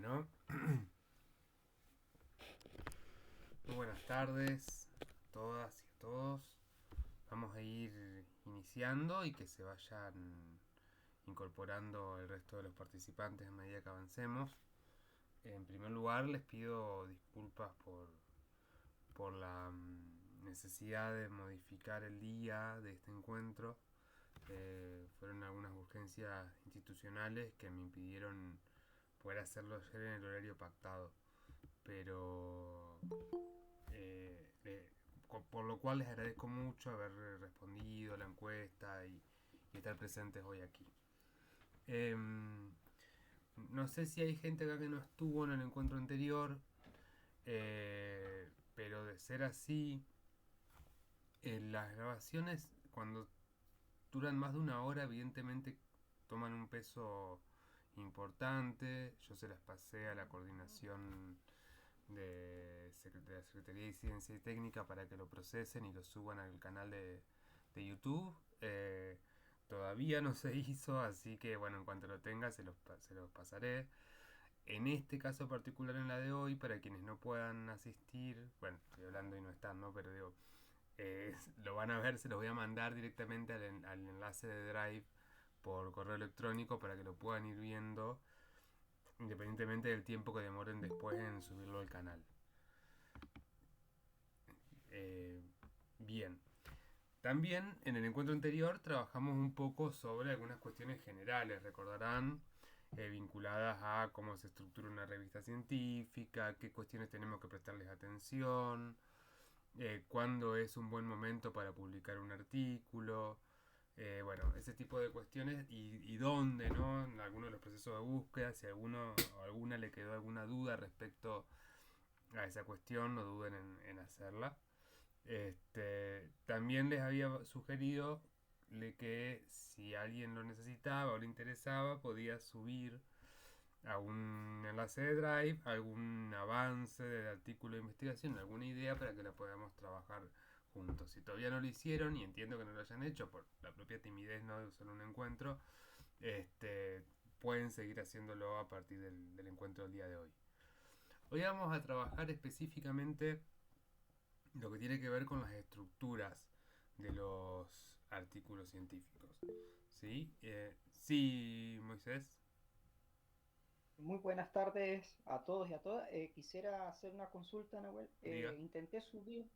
Bueno, muy buenas tardes a todas y a todos. Vamos a ir iniciando y que se vayan incorporando el resto de los participantes a medida que avancemos. En primer lugar, les pido disculpas por la necesidad de modificar el día de este encuentro. Fueron algunas urgencias institucionales que me impidieron poder hacerlo ayer en el horario pactado. Pero por lo cual les agradezco mucho haber respondido la encuesta y estar presentes hoy aquí. No sé si hay gente acá que no estuvo en el encuentro anterior, pero de ser así, las grabaciones cuando duran más de una hora evidentemente toman un peso importante. Yo se las pasé a la coordinación de la Secretaría de Ciencia y Técnica para que lo procesen y lo suban al canal de YouTube. Todavía no se hizo, así que bueno, en cuanto lo tenga se los pasaré. En este caso particular, en la de hoy, para quienes no puedan asistir, bueno, estoy hablando y no están, ¿no? Pero digo, lo van a ver, se los voy a mandar directamente al enlace de Drive por correo electrónico para que lo puedan ir viendo independientemente del tiempo que demoren después en subirlo al canal. Eh, Bien. También en el encuentro anterior trabajamos un poco sobre algunas cuestiones generales, recordarán, vinculadas a cómo se estructura una revista científica, qué cuestiones tenemos que prestarles atención, cuándo es un buen momento para publicar un artículo, bueno, ese tipo de cuestiones y dónde, ¿no? En algunos de los procesos de búsqueda, si a alguno o alguna le quedó alguna duda respecto a esa cuestión, no duden en hacerla. También les había sugerido que si alguien lo necesitaba o le interesaba, podía subir a un enlace de Drive algún avance del artículo de investigación, alguna idea para que la podamos trabajar juntos. Si todavía no lo hicieron, y entiendo que no lo hayan hecho por la propia timidez, ¿no?, de usar un encuentro, este, pueden seguir haciéndolo a partir del encuentro del día de hoy. Hoy vamos a trabajar específicamente lo que tiene que ver con las estructuras de los artículos científicos. ¿Sí? Sí, Moisés. Muy buenas tardes a todos y a todas. Quisiera hacer una consulta, Nahuel. Diga. Intenté subir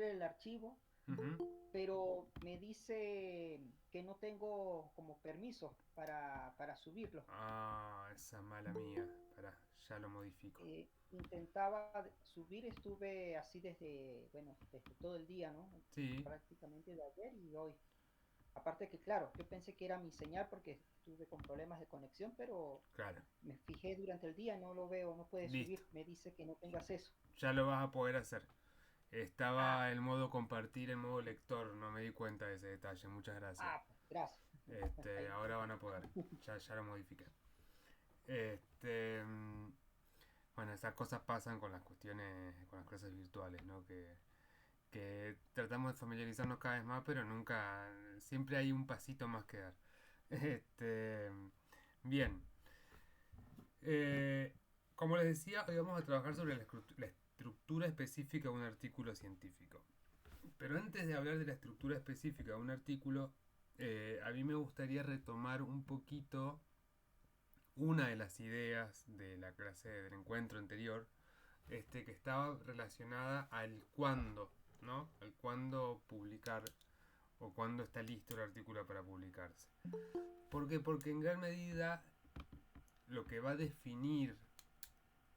el archivo, Ujú. pero me dice que no tengo como permiso para subirlo. Ah, esa mala mía. Pará, ya lo modifico. Intentaba subir, estuve así desde, bueno, desde todo el día, ¿no? Sí, Prácticamente de ayer y hoy. Aparte que, claro, yo pensé que era mi señal porque estuve con problemas de conexión, pero claro. me fijé durante el día, no lo veo, no puede Listo. subir, me dice que no tengo acceso. Ya lo vas a poder hacer. Ah, Estaba el modo compartir, en modo lector. No me di cuenta de ese detalle. Muchas gracias. pues, gracias. Ahí Ahora van a poder. Ya lo modifiqué. Este, mm, bueno, esas cosas pasan con las cuestiones, con las clases virtuales, ¿no? Que tratamos de familiarizarnos cada vez más, pero nunca, siempre hay un pasito más que dar. Este, bien, eh, como les decía, hoy vamos a trabajar sobre la estructura específica de un artículo científico. Pero antes de hablar de la estructura específica de un artículo, a mí me gustaría retomar un poquito una de las ideas de la clase del encuentro anterior, que estaba relacionada al cuándo, ¿no? Al cuándo publicar o cuándo está listo el artículo para publicarse. ¿Por qué? Porque en gran medida lo que va a definir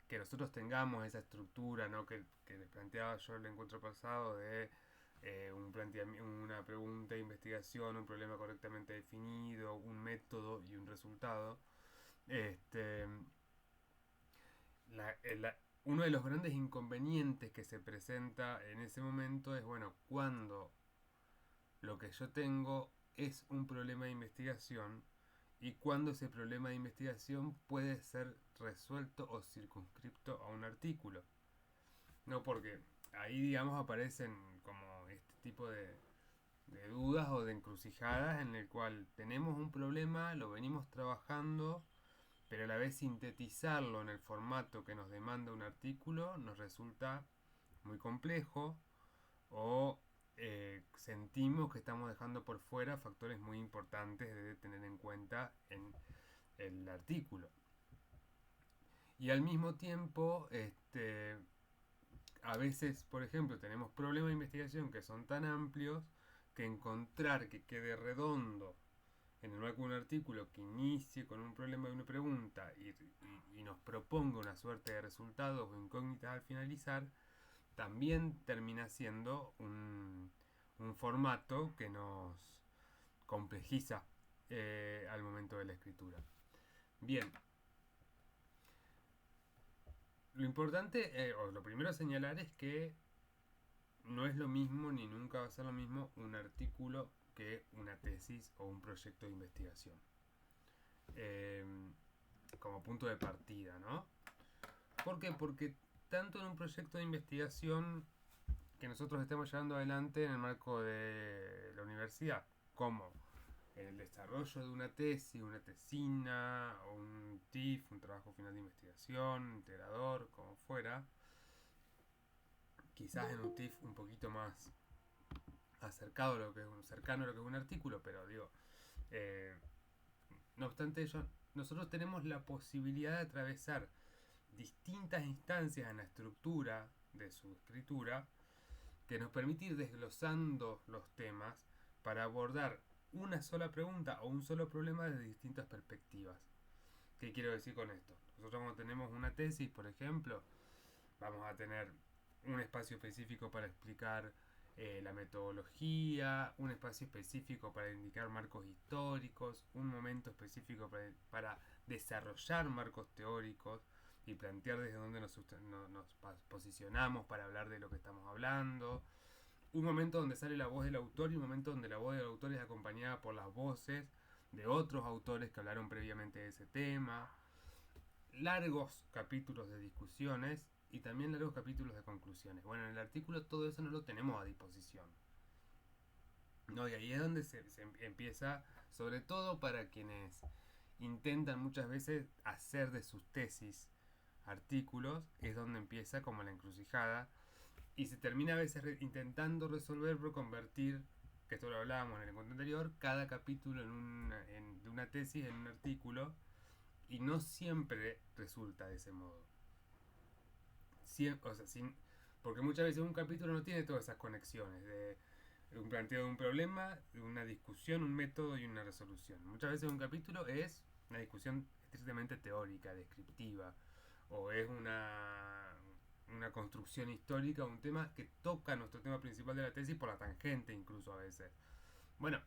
que nosotros tengamos esa estructura, ¿no?, que les planteaba yo el encuentro pasado de una pregunta de investigación, un problema correctamente definido, un método y un resultado. Este, Uno de los grandes inconvenientes que se presenta en ese momento es, bueno, cuando lo que yo tengo es un problema de investigación y cuando ese problema de investigación puede ser resuelto o circunscripto a un artículo. No, porque ahí, digamos, aparecen como este tipo de dudas o de encrucijadas en el cual tenemos un problema, lo venimos trabajando, pero a la vez sintetizarlo en el formato que nos demanda un artículo nos resulta muy complejo, o sentimos que estamos dejando por fuera factores muy importantes de tener en cuenta en el artículo. Y al mismo tiempo, a veces, por ejemplo, tenemos problemas de investigación que son tan amplios que encontrar que quede redondo en el marco de un artículo que inicie con un problema y una pregunta y nos proponga una suerte de resultados o incógnitas al finalizar, también termina siendo un formato que nos complejiza al momento de la escritura. Bien, lo importante, o lo primero a señalar es que no es lo mismo ni nunca va a ser lo mismo un artículo que una tesis o un proyecto de investigación. Eh, Como punto de partida, ¿no? ¿Por qué? Porque tanto en un proyecto de investigación que nosotros estemos llevando adelante en el marco de la universidad, como en el desarrollo de una tesis, una tesina, o un TIF, un trabajo final de investigación, integrador, como fuera, quizás en un TIF un poquito más acercado a lo que es cercano a lo que es un artículo, pero digo, no obstante ello, nosotros tenemos la posibilidad de atravesar distintas instancias en la estructura de su escritura que nos permite ir desglosando los temas para abordar una sola pregunta o un solo problema desde distintas perspectivas. ¿Qué quiero decir con esto? Nosotros cuando tenemos una tesis, por ejemplo, vamos a tener un espacio específico para explicar la metodología, un espacio específico para indicar marcos históricos, un momento específico para desarrollar marcos teóricos y plantear desde dónde nos posicionamos para hablar de lo que estamos hablando. Un momento donde sale la voz del autor y un momento donde la voz del autor es acompañada por las voces de otros autores que hablaron previamente de ese tema. Largos capítulos de discusiones y también largos capítulos de conclusiones. Bueno, en el artículo todo eso no lo tenemos a disposición. No, y ahí es donde se empieza, sobre todo para quienes intentan muchas veces hacer de sus tesis artículos, es donde empieza como la encrucijada y se termina a veces intentando resolver por convertir, que esto lo hablábamos en el encuentro anterior, cada capítulo de una tesis en un artículo, y no siempre resulta de ese modo. O sea, porque muchas veces un capítulo no tiene todas esas conexiones de un planteo de un problema, de una discusión, un método y una resolución. Muchas veces un capítulo es una discusión estrictamente teórica, descriptiva, o es una construcción histórica, un tema que toca nuestro tema principal de la tesis por la tangente incluso a veces. Bueno,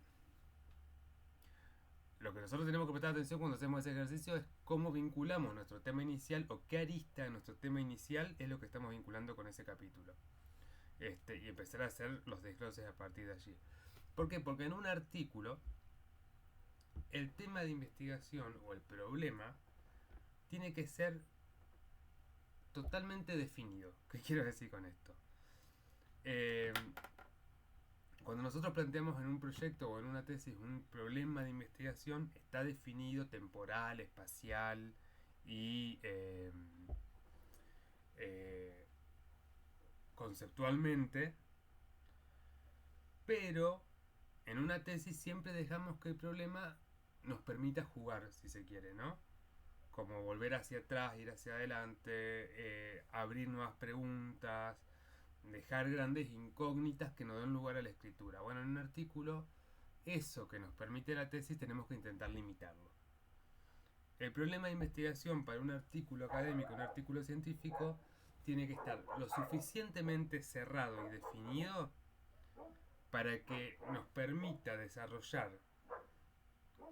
lo que nosotros tenemos que prestar atención cuando hacemos ese ejercicio es cómo vinculamos nuestro tema inicial o qué arista de nuestro tema inicial es lo que estamos vinculando con ese capítulo. Y empezar a hacer los desgloses a partir de allí. ¿Por qué? Porque en un artículo el tema de investigación o el problema tiene que ser totalmente definido. ¿Qué quiero decir con esto? Cuando nosotros planteamos en un proyecto o en una tesis un problema de investigación, está definido temporal, espacial y conceptualmente, pero en una tesis siempre dejamos que el problema nos permita jugar, si se quiere, ¿no? Como volver hacia atrás, ir hacia adelante, abrir nuevas preguntas, dejar grandes incógnitas que no den lugar a la escritura. Bueno, en un artículo, eso que nos permite la tesis tenemos que intentar limitarlo. El problema de investigación para un artículo académico, un artículo científico, tiene que estar lo suficientemente cerrado y definido para que nos permita desarrollar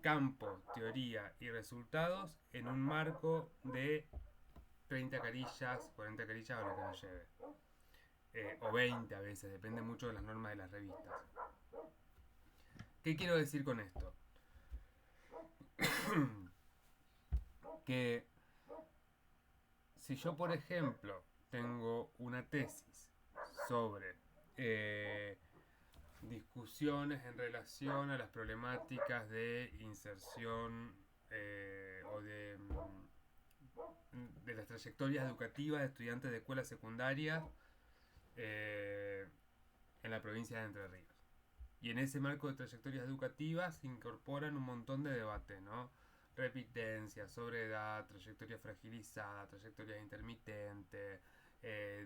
campo, teoría y resultados en un marco de 30 carillas, 40 carillas o lo que nos lleve. O 20 a veces, depende mucho de las normas de las revistas. ¿Qué quiero decir con esto? Que si yo, por ejemplo, tengo una tesis sobre discusiones en relación a las problemáticas de inserción o de las trayectorias educativas de estudiantes de escuela secundaria en la provincia de Entre Ríos. Y en ese marco de trayectorias educativas se incorporan un montón de debates, ¿no? Repitencia, sobriedad, trayectoria fragilizada, trayectorias intermitentes,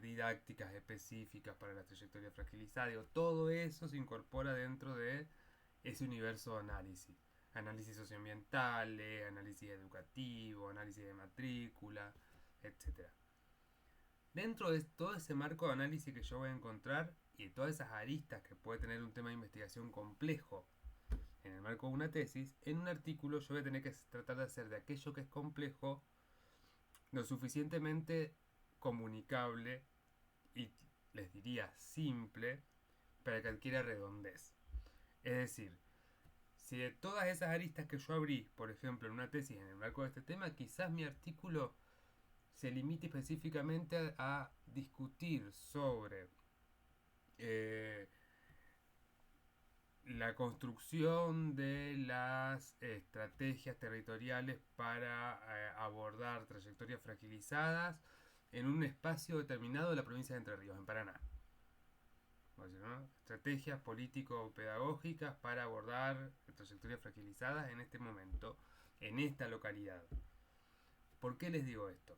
didácticas específicas para la trayectoria fragilizada. Digo, todo eso se incorpora dentro de ese universo de análisis. Análisis socioambientales, análisis educativo, análisis de matrícula, etc. Dentro de todo ese marco de análisis que yo voy a encontrar y de todas esas aristas que puede tener un tema de investigación complejo en el marco de una tesis, en un artículo yo voy a tener que tratar de hacer de aquello que es complejo lo suficientemente comunicable y les diría simple para que adquiera redondez. Es decir, si de todas esas aristas que yo abrí, por ejemplo, en una tesis en el marco de este tema, quizás mi artículo se limite específicamente a discutir sobre la construcción de las estrategias territoriales para abordar trayectorias fragilizadas en un espacio determinado de la provincia de Entre Ríos, en Paraná. ¿No? Estrategias político-pedagógicas para abordar trayectorias fragilizadas en este momento, en esta localidad. ¿Por qué les digo esto?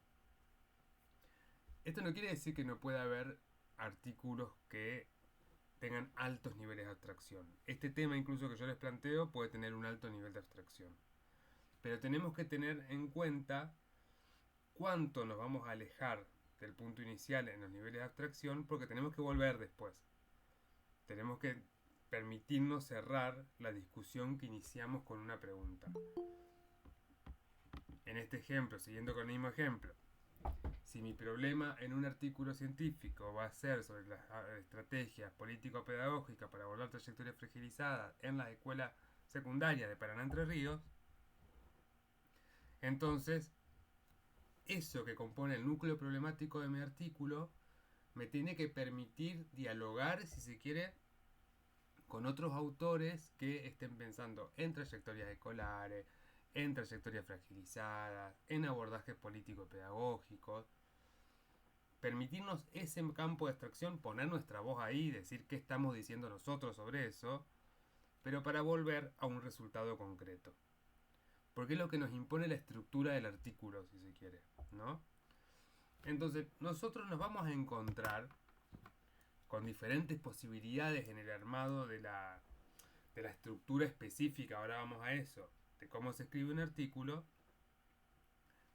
Esto no quiere decir que no pueda haber artículos que tengan altos niveles de abstracción. Este tema incluso que yo les planteo puede tener un alto nivel de abstracción. Pero tenemos que tener en cuenta cuánto nos vamos a alejar del punto inicial en los niveles de abstracción, porque tenemos que volver después. Tenemos que permitirnos cerrar la discusión que iniciamos con una pregunta. En este ejemplo, siguiendo con el mismo ejemplo, si mi problema en un artículo científico va a ser sobre las estrategias político-pedagógicas para abordar trayectorias fragilizadas en la escuela secundaria de Paraná Entre Ríos, entonces eso que compone el núcleo problemático de mi artículo me tiene que permitir dialogar, si se quiere, con otros autores que estén pensando en trayectorias escolares, en trayectorias fragilizadas, en abordajes político-pedagógicos. Permitirnos ese campo de abstracción, poner nuestra voz ahí, decir qué estamos diciendo nosotros sobre eso, pero para volver a un resultado concreto. Porque es lo que nos impone la estructura del artículo, si se quiere, ¿no? Entonces, nosotros nos vamos a encontrar con diferentes posibilidades en el armado de la estructura específica, ahora vamos a eso, de cómo se escribe un artículo,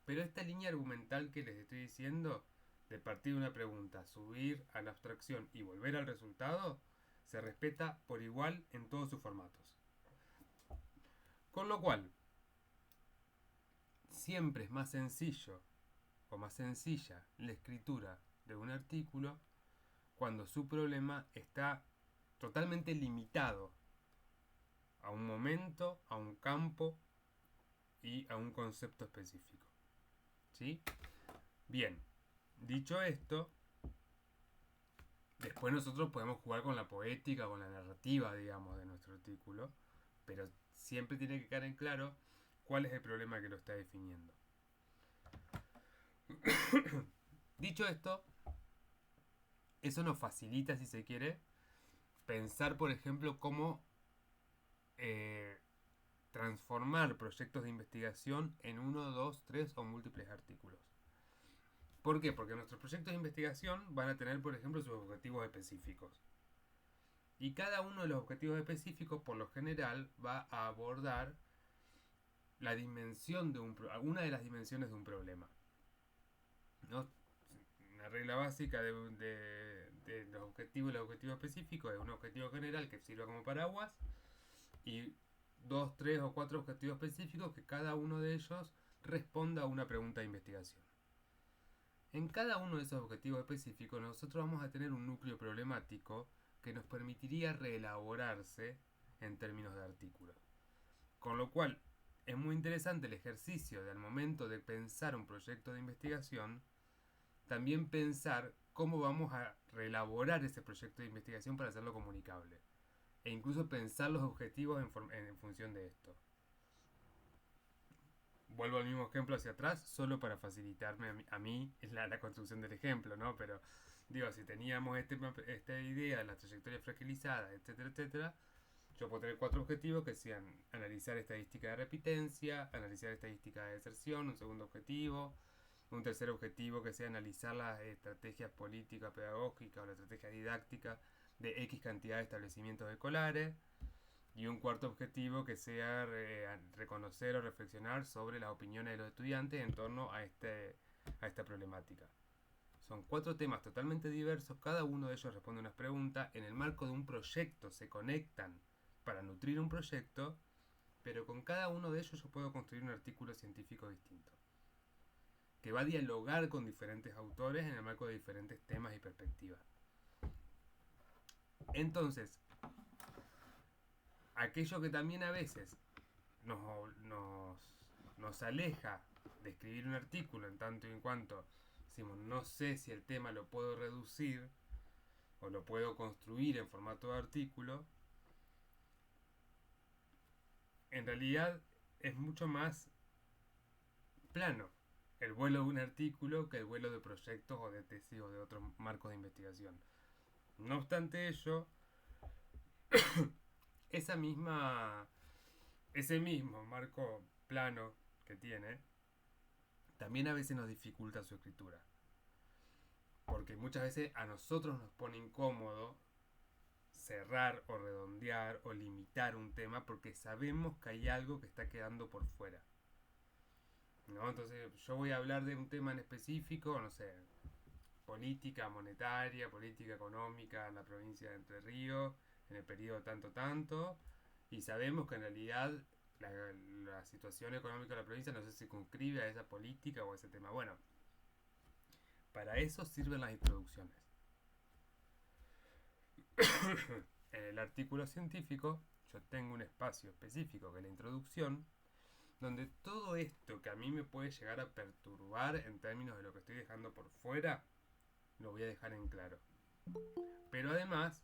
pero esta línea argumental que les estoy diciendo, de partir de una pregunta, subir a la abstracción y volver al resultado, se respeta por igual en todos sus formatos. Con lo cual, siempre es más sencillo o más sencilla la escritura de un artículo cuando su problema está totalmente limitado a un momento, a un campo y a un concepto específico. ¿Sí? Bien, dicho esto, después nosotros podemos jugar con la poética, con la narrativa, digamos, de nuestro artículo, pero siempre tiene que quedar en claro cuál es el problema que lo está definiendo. Dicho esto, eso nos facilita, si se quiere, pensar, por ejemplo, cómo transformar proyectos de investigación en 1, 2, 3 o múltiples artículos. ¿Por qué? Porque nuestros proyectos de investigación van a tener, por ejemplo, sus objetivos específicos. Y cada uno de los objetivos específicos, por lo general, va a abordar la dimensión de alguna de las dimensiones de un problema, ¿no? Una regla básica de los objetivos y los objetivos específicos es un objetivo general que sirva como paraguas y 2, 3 o 4 objetivos específicos que cada uno de ellos responda a una pregunta de investigación. En cada uno de esos objetivos específicos nosotros vamos a tener un núcleo problemático que nos permitiría reelaborarse en términos de artículo. Con lo cual es muy interesante el ejercicio de al momento de pensar un proyecto de investigación, también pensar cómo vamos a reelaborar ese proyecto de investigación para hacerlo comunicable. E incluso pensar los objetivos en función de esto. vuelvo al mismo ejemplo hacia atrás, solo para facilitarme a mí es la construcción del ejemplo, ¿no? Pero digo, si teníamos esta idea de la trayectoria fragilizada, etcétera, etcétera, yo puedo tener 4 objetivos que sean analizar estadística de repitencia, analizar estadística de deserción, un segundo objetivo, un tercer objetivo que sea analizar las estrategias políticas, pedagógicas o la estrategia didáctica de X cantidad de establecimientos escolares, y un cuarto objetivo que sea reconocer o reflexionar sobre las opiniones de los estudiantes en torno a esta problemática. Son 4 temas totalmente diversos, cada uno de ellos responde unas preguntas, en el marco de un proyecto se conectan para nutrir un proyecto, pero con cada uno de ellos yo puedo construir un artículo científico distinto, que va a dialogar con diferentes autores en el marco de diferentes temas y perspectivas. Entonces, aquello que también a veces nos aleja de escribir un artículo en tanto y en cuanto decimos no sé si el tema lo puedo reducir o lo puedo construir en formato de artículo, en realidad es mucho más plano el vuelo de un artículo que el vuelo de proyectos o de tesis o de otros marcos de investigación. No obstante ello, ese mismo marco plano que tiene, también a veces nos dificulta su escritura. Porque muchas veces a nosotros nos pone incómodo cerrar o redondear o limitar un tema porque sabemos que hay algo que está quedando por fuera, ¿no? Entonces yo voy a hablar de un tema en específico, no sé, política monetaria, política económica en la provincia de Entre Ríos, en el periodo tanto, y sabemos que en realidad la situación económica de la provincia no se circunscribe a esa política o a ese tema. Bueno, para eso sirven las introducciones. En el artículo científico yo tengo un espacio específico que es la introducción, donde todo esto que a mí me puede llegar a perturbar en términos de lo que estoy dejando por fuera, lo voy a dejar en claro. Pero además,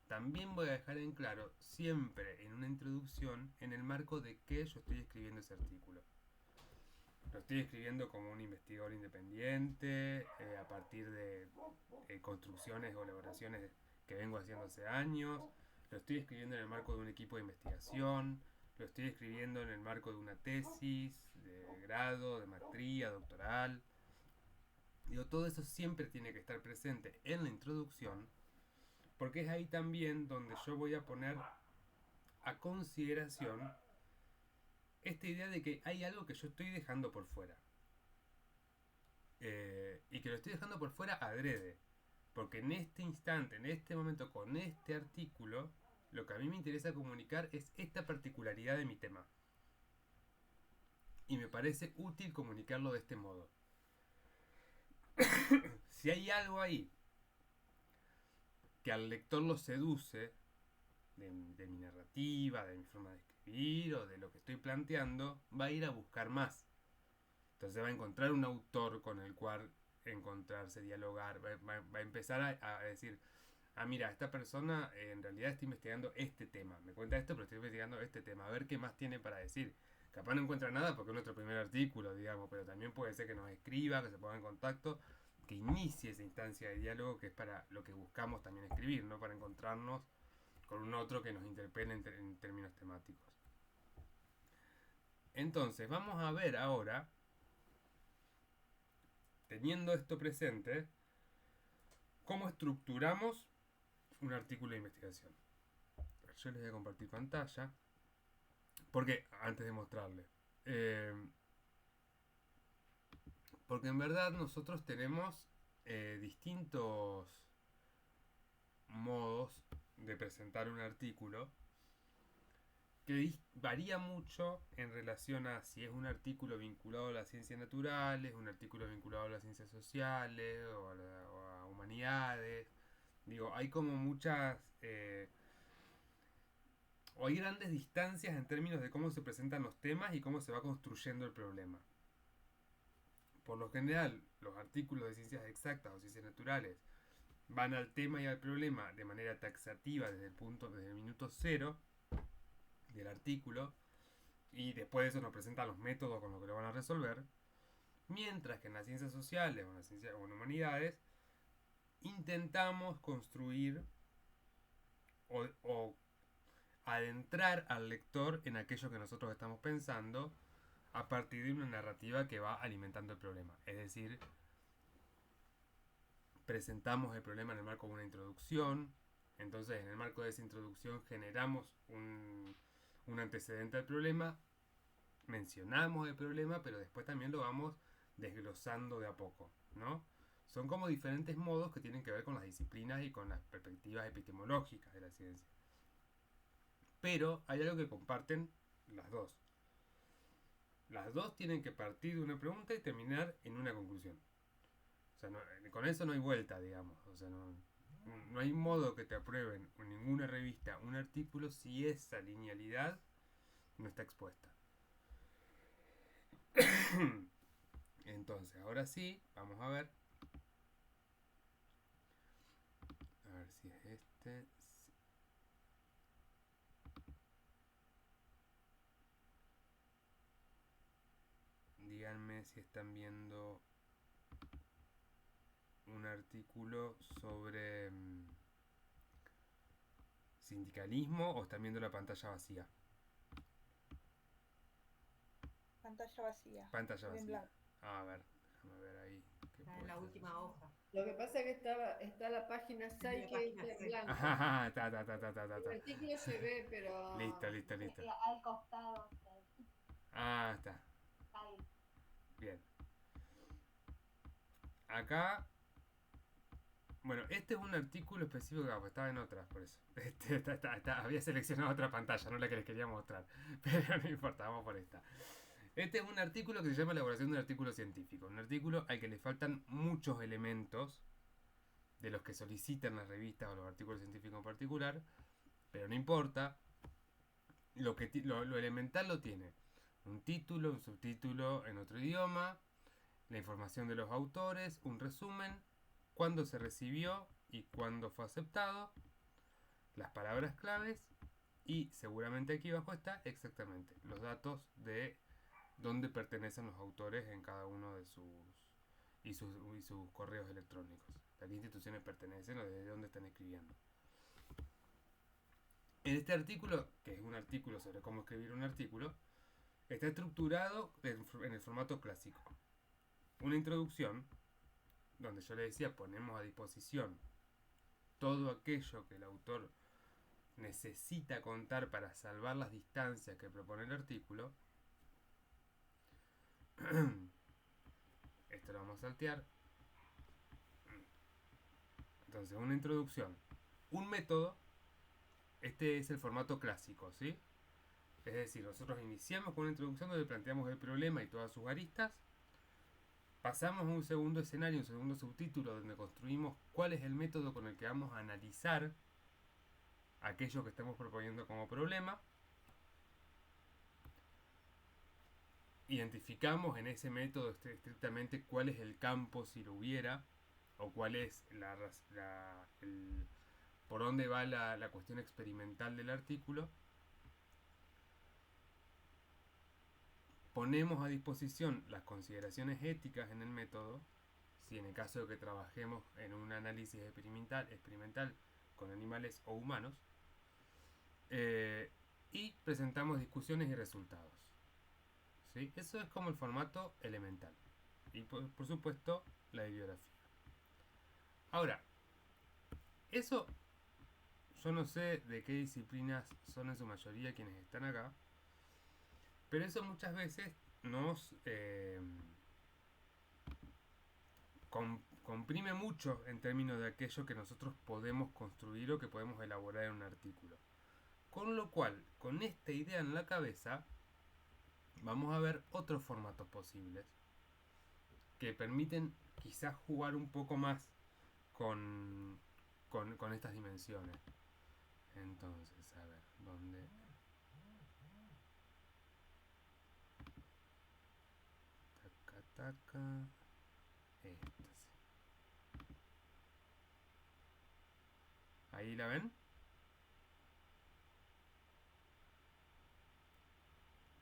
también voy a dejar en claro, siempre en una introducción, en el marco de qué yo estoy escribiendo ese artículo. Lo estoy escribiendo como un investigador independiente, a partir de construcciones o elaboraciones que vengo haciendo hace años. Lo estoy escribiendo en el marco de un equipo de investigación. Lo estoy escribiendo en el marco de una tesis de grado, de maestría, doctoral. Digo, todo eso siempre tiene que estar presente en la introducción, porque es ahí también donde yo voy a poner a consideración esta idea de que hay algo que yo estoy dejando por fuera. Y que lo estoy dejando por fuera adrede. Porque en este instante, en este momento, con este artículo, lo que a mí me interesa comunicar es esta particularidad de mi tema. Y me parece útil comunicarlo de este modo. Si hay algo ahí que al lector lo seduce, de mi narrativa, de mi forma de escribir o de lo que estoy planteando, va a ir a buscar más. Entonces va a encontrar un autor con el cual encontrarse, dialogar, va a empezar a decir, mira, esta persona en realidad está investigando este tema, me cuenta esto, pero estoy investigando este tema, a ver qué más tiene para decir. Capaz no encuentra nada porque es nuestro primer artículo, digamos, pero también puede ser que nos escriba, que se ponga en contacto, que inicie esa instancia de diálogo, que es para lo que buscamos también escribir, ¿no? Para encontrarnos con un otro que nos interpele en términos temáticos. Entonces, vamos a ver ahora, teniendo esto presente, cómo estructuramos un artículo de investigación. Yo les voy a compartir pantalla, porque antes de mostrarles, porque en verdad nosotros tenemos distintos modos de presentar un artículo que varía mucho en relación a si es un artículo vinculado a las ciencias naturales, un artículo vinculado a las ciencias sociales o a humanidades. Digo, hay como muchas... o hay grandes distancias en términos de cómo se presentan los temas y cómo se va construyendo el problema. Por lo general, los artículos de ciencias exactas o ciencias naturales van al tema y al problema de manera taxativa desde el minuto cero del artículo, y después de eso nos presentan los métodos con los que lo van a resolver. Mientras que en las ciencias sociales o en humanidades intentamos construir o adentrar al lector en aquello que nosotros estamos pensando a partir de una narrativa que va alimentando el problema. Es decir, presentamos el problema en el marco de una introducción. Entonces, en el marco de esa introducción generamos un antecedente al problema, mencionamos el problema, pero después también lo vamos desglosando de a poco, ¿no? Son como diferentes modos que tienen que ver con las disciplinas y con las perspectivas epistemológicas de la ciencia. Pero hay algo que comparten las dos. Las dos tienen que partir de una pregunta y terminar en una conclusión. O sea, con eso no hay vuelta, digamos. O sea, no hay modo que te aprueben en ninguna revista un artículo si esa linealidad no está expuesta. Entonces, ahora sí, vamos a ver. A ver si es este. Díganme si están viendo un artículo sobre sindicalismo o están viendo la pantalla vacía. Pantalla vacía. Pantalla vacía. A ver, déjame ver ahí. En la última hoja. Lo que pasa es que está la página 6 que está en blanco. Ajá, El artículo se ve, pero... Listo. Al costado. Ah, está. Ahí. Bien. Acá. Bueno, este es un artículo específico que estaba en otras, por eso. Había seleccionado otra pantalla, no la que les quería mostrar. Pero no importa, vamos por esta. Este es un artículo que se llama Elaboración de un artículo científico. Un artículo al que le faltan muchos elementos de los que solicitan las revistas o los artículos científicos en particular. Pero no importa. Lo elemental lo tiene. Un título, un subtítulo en otro idioma, la información de los autores, un resumen, cuándo se recibió y cuándo fue aceptado, las palabras claves y seguramente aquí abajo está exactamente los datos de dónde pertenecen los autores en cada uno de sus correos electrónicos, a qué instituciones pertenecen o desde dónde están escribiendo. En este artículo, que es un artículo sobre cómo escribir un artículo, está estructurado en el formato clásico. Una introducción, donde yo le decía, ponemos a disposición todo aquello que el autor necesita contar para salvar las distancias que propone el artículo. Esto lo vamos a saltear. Entonces, una introducción. Un método. Este es el formato clásico, ¿sí? Es decir, nosotros iniciamos con una introducción donde planteamos el problema y todas sus aristas. Pasamos a un segundo escenario, un segundo subtítulo, donde construimos cuál es el método con el que vamos a analizar aquello que estamos proponiendo como problema. Identificamos en ese método estrictamente cuál es el campo, si lo hubiera, o cuál es por dónde va la cuestión experimental del artículo. Ponemos a disposición las consideraciones éticas en el método, si en el caso de que trabajemos en un análisis experimental con animales o humanos, y presentamos discusiones y resultados. ¿Sí? Eso es como el formato elemental. Y por supuesto, la bibliografía. Ahora, eso yo no sé de qué disciplinas son en su mayoría quienes están acá, pero eso muchas veces nos comprime mucho en términos de aquello que nosotros podemos construir o que podemos elaborar en un artículo. Con lo cual, con esta idea en la cabeza, vamos a ver otros formatos posibles que permiten quizás jugar un poco más con estas dimensiones. Entonces, a ver, ¿dónde? Taca. Esta sí. ¿Ahí la ven?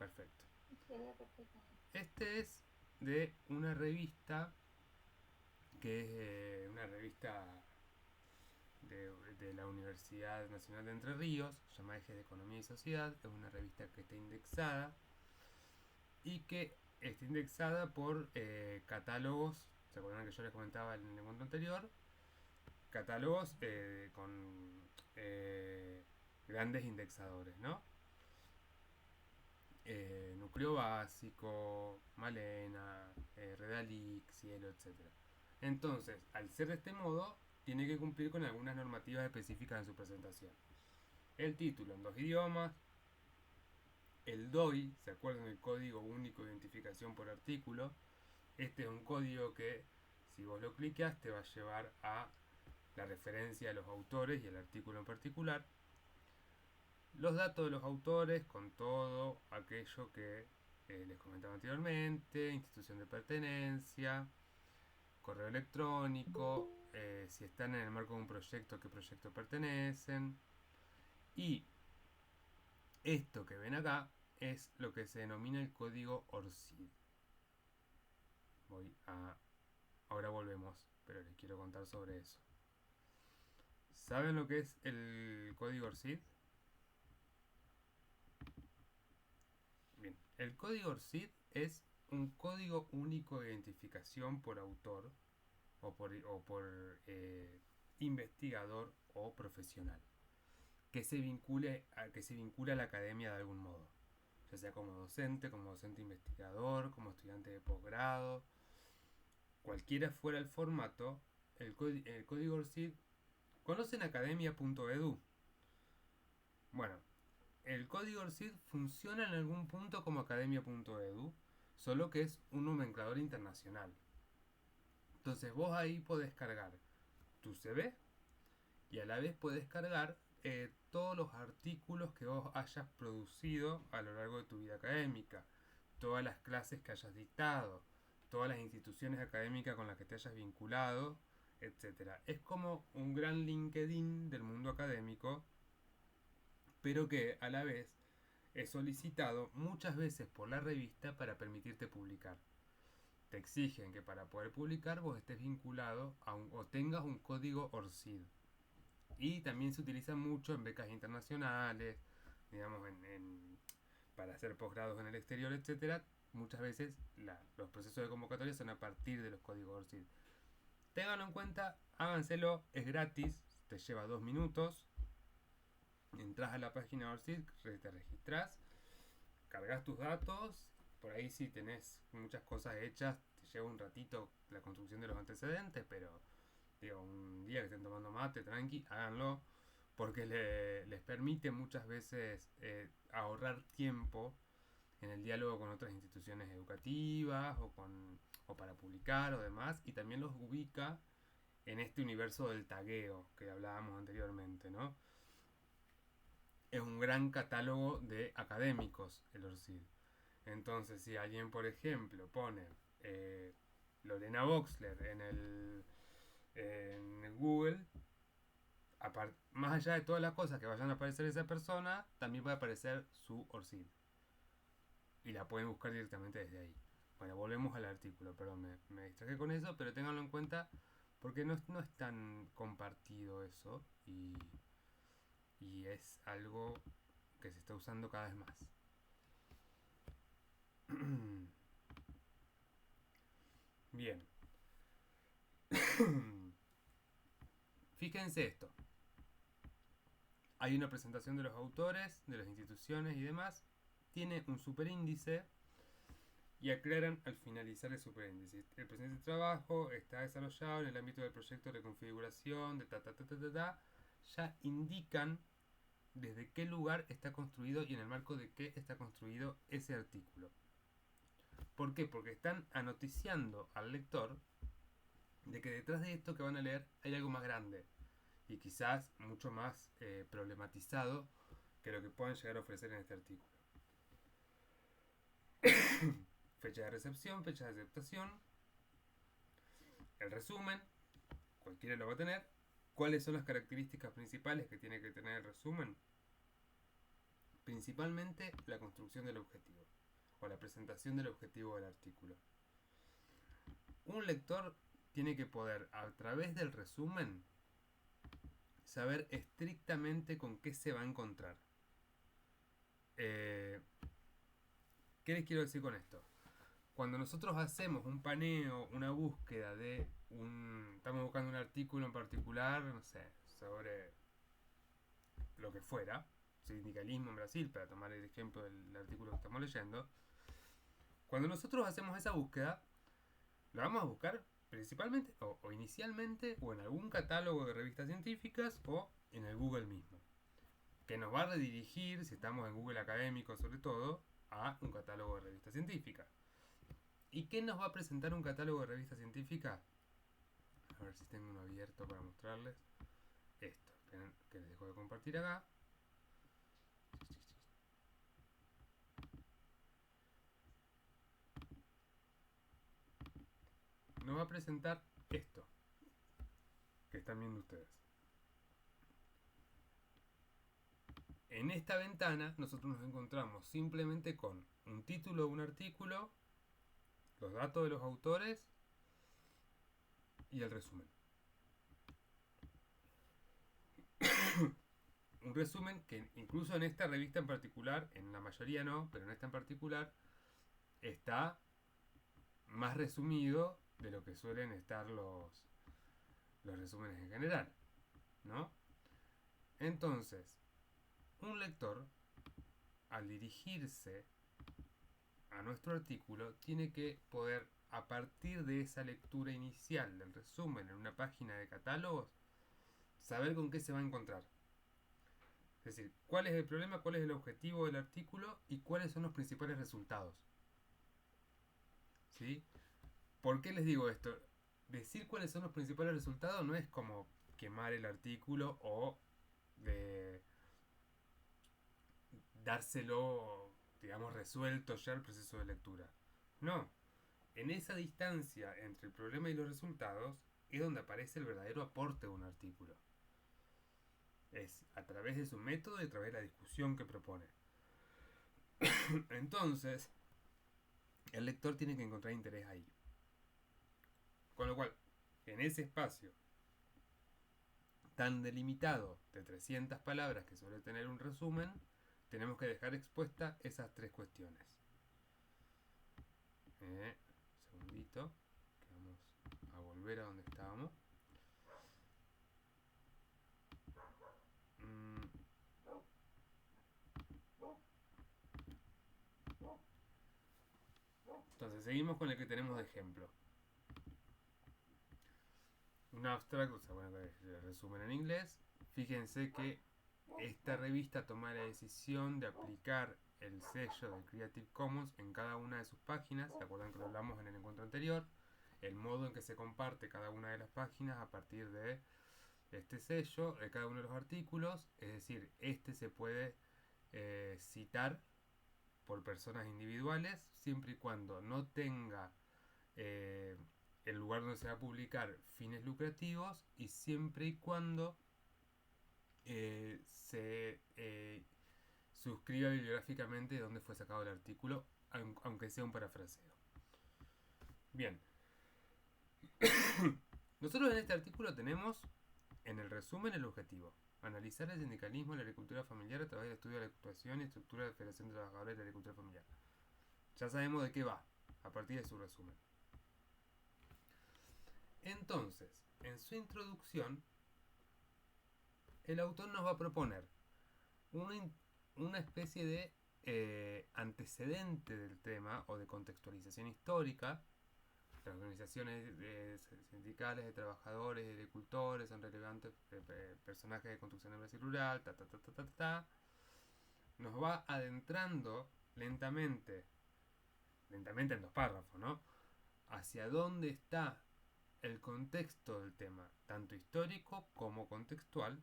Perfecto. Sería perfecto. Este es de una revista que es una revista de la Universidad Nacional de Entre Ríos, se llama Ejes de Economía y Sociedad. Es una revista que está indexada y que está indexada por catálogos. ¿Se acuerdan que yo les comentaba en el encuentro anterior? Catálogos con grandes indexadores, ¿no? Núcleo Básico, Malena, Redalix, Cielo, etc. Entonces, al ser de este modo, tiene que cumplir con algunas normativas específicas en su presentación. El título en 2 idiomas, el DOI, ¿se acuerdan del Código Único de Identificación por Artículo? Este es un código que, si vos lo clicas, te va a llevar a la referencia de los autores y el artículo en particular. Los datos de los autores con todo aquello que les comentaba anteriormente, institución de pertenencia, correo electrónico, si están en el marco de un proyecto, a qué proyecto pertenecen. Y esto que ven acá es lo que se denomina el código ORCID. Ahora volvemos, pero les quiero contar sobre eso. ¿Saben lo que es el código ORCID? Bien, el código ORCID es un código único de identificación por autor o por investigador o profesional que se vincula a la academia de algún modo, ya sea como docente investigador, como estudiante de posgrado, cualquiera fuera el formato. El código ORCID, ¿conocen academia.edu? Bueno, el código ORCID funciona en algún punto como academia.edu, solo que es un nomenclador internacional. Entonces vos ahí podés cargar tu CV y a la vez podés cargar todos los artículos que vos hayas producido a lo largo de tu vida académica, todas las clases que hayas dictado, todas las instituciones académicas con las que te hayas vinculado, etc. Es como un gran LinkedIn del mundo académico, pero que a la vez es solicitado muchas veces por la revista para permitirte publicar. Te exigen que para poder publicar vos estés vinculado o tengas un código ORCID. Y también se utiliza mucho en becas internacionales, digamos, para hacer posgrados en el exterior, etc. Muchas veces los procesos de convocatoria son a partir de los códigos ORCID. Ténganlo en cuenta, háganselo, es gratis, te lleva 2 minutos. Entras a la página ORCID, te registras, cargas tus datos. Por ahí si tenés muchas cosas hechas, te lleva un ratito la construcción de los antecedentes, pero digo, un día que estén tomando mate, tranqui, háganlo, porque les permite muchas veces ahorrar tiempo en el diálogo con otras instituciones educativas o para publicar o demás, y también los ubica en este universo del tagueo que hablábamos anteriormente, ¿no? Es un gran catálogo de académicos el ORCID. Entonces, si alguien, por ejemplo, pone Lorena Boxler en Google, más allá de todas las cosas que vayan a aparecer de esa persona, también va a aparecer su ORCID. Y la pueden buscar directamente desde ahí. Bueno, volvemos al artículo, perdón, me distraje con eso, pero ténganlo en cuenta porque no es tan compartido eso y es algo que se está usando cada vez más. Bien. Fíjense esto. Hay una presentación de los autores, de las instituciones y demás. Tiene un superíndice y aclaran al finalizar el superíndice. El presente trabajo está desarrollado en el ámbito del proyecto de reconfiguración, de ya indican desde qué lugar está construido y en el marco de qué está construido ese artículo. ¿Por qué? Porque están anoticiando al lector de que detrás de esto que van a leer hay algo más grande y quizás mucho más problematizado que lo que puedan llegar a ofrecer en este artículo. Fecha de recepción, fecha de aceptación, el resumen, cualquiera lo va a tener. ¿Cuáles son las características principales que tiene que tener el resumen? principalmente la construcción del objetivo o la presentación del objetivo del artículo. Un lector tiene que poder, a través del resumen, saber estrictamente con qué se va a encontrar. ¿Qué les quiero decir con esto? Cuando nosotros hacemos un paneo, una búsqueda de estamos buscando un artículo en particular, no sé, sobre lo que fuera, sindicalismo en Brasil, para tomar el ejemplo del artículo que estamos leyendo, cuando nosotros hacemos esa búsqueda, la vamos a buscar principalmente o inicialmente o en algún catálogo de revistas científicas o en el Google mismo, que nos va a redirigir, si estamos en Google Académico sobre todo, a un catálogo de revistas científicas. ¿Y qué nos va a presentar un catálogo de revistas científicas? A ver si tengo uno abierto para mostrarles. Esto, esperen que les dejo de compartir acá. Nos va a presentar esto que están viendo ustedes. En esta ventana nosotros nos encontramos simplemente con un título de un artículo, los datos de los autores y el resumen. Un resumen que incluso en esta revista en particular, en la mayoría no, pero en esta en particular, está más resumido de lo que suelen estar los resúmenes en general, ¿no? Entonces, un lector, al dirigirse a nuestro artículo, tiene que poder, a partir de esa lectura inicial del resumen en una página de catálogos, saber con qué se va a encontrar. Es decir, cuál es el problema, cuál es el objetivo del artículo y cuáles son los principales resultados. ¿Sí? ¿Por qué les digo esto? Decir cuáles son los principales resultados no es como quemar el artículo o dárselo, digamos, resuelto ya el proceso de lectura. No. En esa distancia entre el problema y los resultados es donde aparece el verdadero aporte de un artículo. Es a través de su método y a través de la discusión que propone. Entonces, el lector tiene que encontrar interés ahí. Con lo cual, en ese espacio tan delimitado de 300 palabras que suele tener un resumen, tenemos que dejar expuestas esas tres cuestiones. Un segundito, que vamos a volver a donde estábamos. Entonces, seguimos con el que tenemos de ejemplo. Un abstract, o sea, bueno, el resumen en inglés. Fíjense que esta revista toma la decisión de aplicar el sello de Creative Commons en cada una de sus páginas. ¿Se acuerdan que lo hablamos en el encuentro anterior? El modo en que se comparte cada una de las páginas a partir de este sello, de cada uno de los artículos. Es decir, este se puede citar por personas individuales, siempre y cuando no tenga el lugar donde se va a publicar fines lucrativos y siempre y cuando se suscriba bibliográficamente de dónde fue sacado el artículo, aunque sea un parafraseo. Bien. Nosotros en este artículo tenemos en el resumen el objetivo: analizar el sindicalismo y la agricultura familiar a través del estudio de la actuación y estructura de la Federación de Trabajadores de la Agricultura Familiar. Ya sabemos de qué va, a partir de su resumen. Entonces, en su introducción, el autor nos va a proponer una especie de antecedente del tema o de contextualización histórica. Las organizaciones sindicales de trabajadores, de agricultores, son relevantes personajes de construcción en Brasil rural, Nos va adentrando lentamente en los párrafos, ¿no? Hacia dónde está el contexto del tema, tanto histórico como contextual,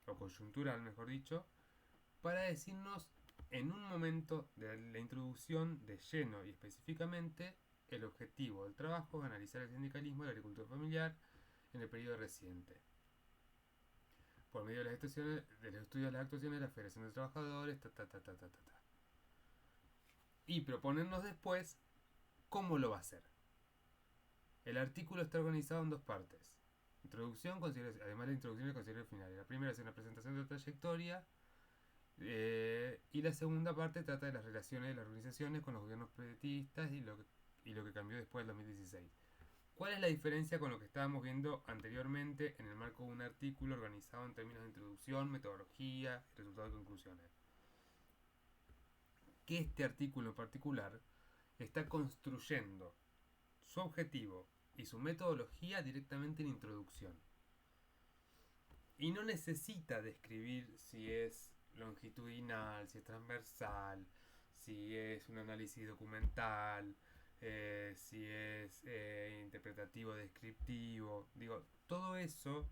o coyuntural, mejor dicho, para decirnos en un momento de la introducción de lleno y específicamente el objetivo del trabajo es analizar el sindicalismo y la agricultura familiar en el periodo reciente. por medio de las actuaciones, de los estudios de las actuaciones de la Federación de Trabajadores, y proponernos después cómo lo va a hacer. El artículo está organizado en dos partes. Introducción, además de la introducción y consideración final. La primera es una presentación de trayectoria, y la segunda parte trata de las relaciones de las organizaciones con los gobiernos petistas y lo que cambió después del 2016. ¿Cuál es la diferencia con lo que estábamos viendo anteriormente en el marco de un artículo organizado en términos de introducción, metodología y resultados y conclusiones? Que este artículo en particular está construyendo su objetivo y su metodología directamente en introducción. Y no necesita describir si es longitudinal, si es transversal, si es un análisis documental, si es interpretativo, descriptivo. Digo, todo eso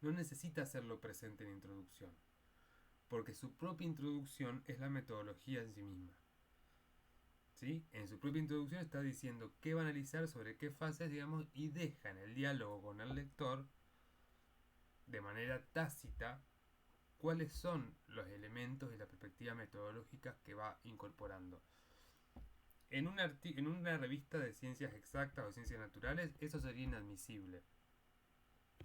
no necesita hacerlo presente en introducción, porque su propia introducción es la metodología en sí misma. ¿Sí? En su propia introducción está diciendo qué va a analizar, sobre qué fases, digamos, y deja en el diálogo con el lector de manera tácita cuáles son los elementos y las perspectivas metodológicas que va incorporando. En una revista de ciencias exactas o ciencias naturales eso sería inadmisible.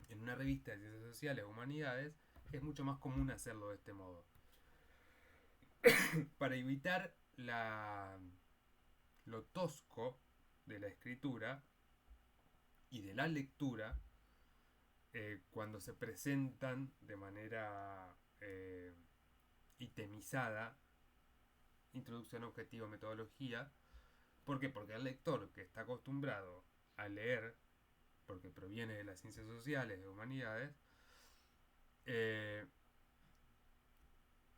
En una revista de ciencias sociales o humanidades es mucho más común hacerlo de este modo. Para evitar lo tosco de la escritura y de la lectura, cuando se presentan de manera itemizada, introducción, objetivo, metodología. ¿Por qué? Porque el lector que está acostumbrado a leer, porque proviene de las ciencias sociales, de humanidades,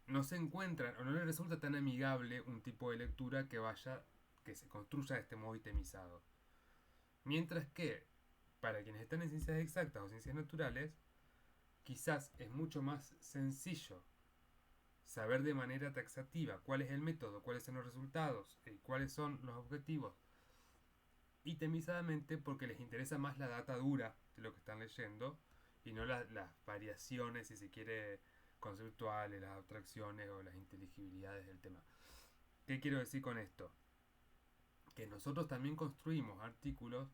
no se encuentra o no le resulta tan amigable un tipo de lectura que se construya de este modo itemizado. Mientras que para quienes están en ciencias exactas o ciencias naturales, quizás es mucho más sencillo saber de manera taxativa cuál es el método, cuáles son los resultados y cuáles son los objetivos, itemizadamente, porque les interesa más la data dura de lo que están leyendo y no las variaciones, si se quiere, conceptuales, las abstracciones o las inteligibilidades del tema. ¿Qué quiero decir con esto? Que nosotros también construimos artículos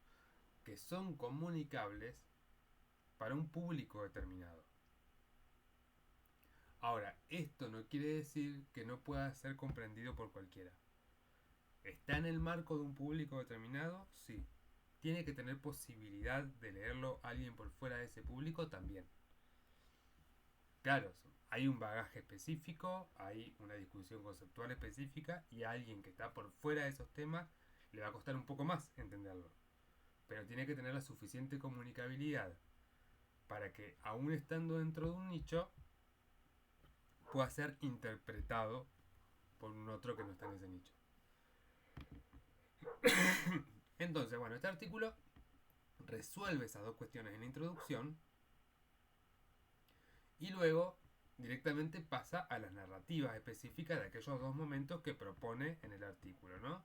que son comunicables para un público determinado. Ahora, esto no quiere decir que no pueda ser comprendido por cualquiera. ¿Está en el marco de un público determinado? Sí. ¿Tiene que tener posibilidad de leerlo alguien por fuera de ese público? También. Claro, hay un bagaje específico, hay una discusión conceptual específica y a alguien que está por fuera de esos temas le va a costar un poco más entenderlo. Pero tiene que tener la suficiente comunicabilidad para que, aún estando dentro de un nicho, pueda ser interpretado por un otro que no está en ese nicho. Entonces, bueno, este artículo resuelve esas dos cuestiones en la introducción y luego directamente pasa a las narrativas específicas de aquellos dos momentos que propone en el artículo, ¿no?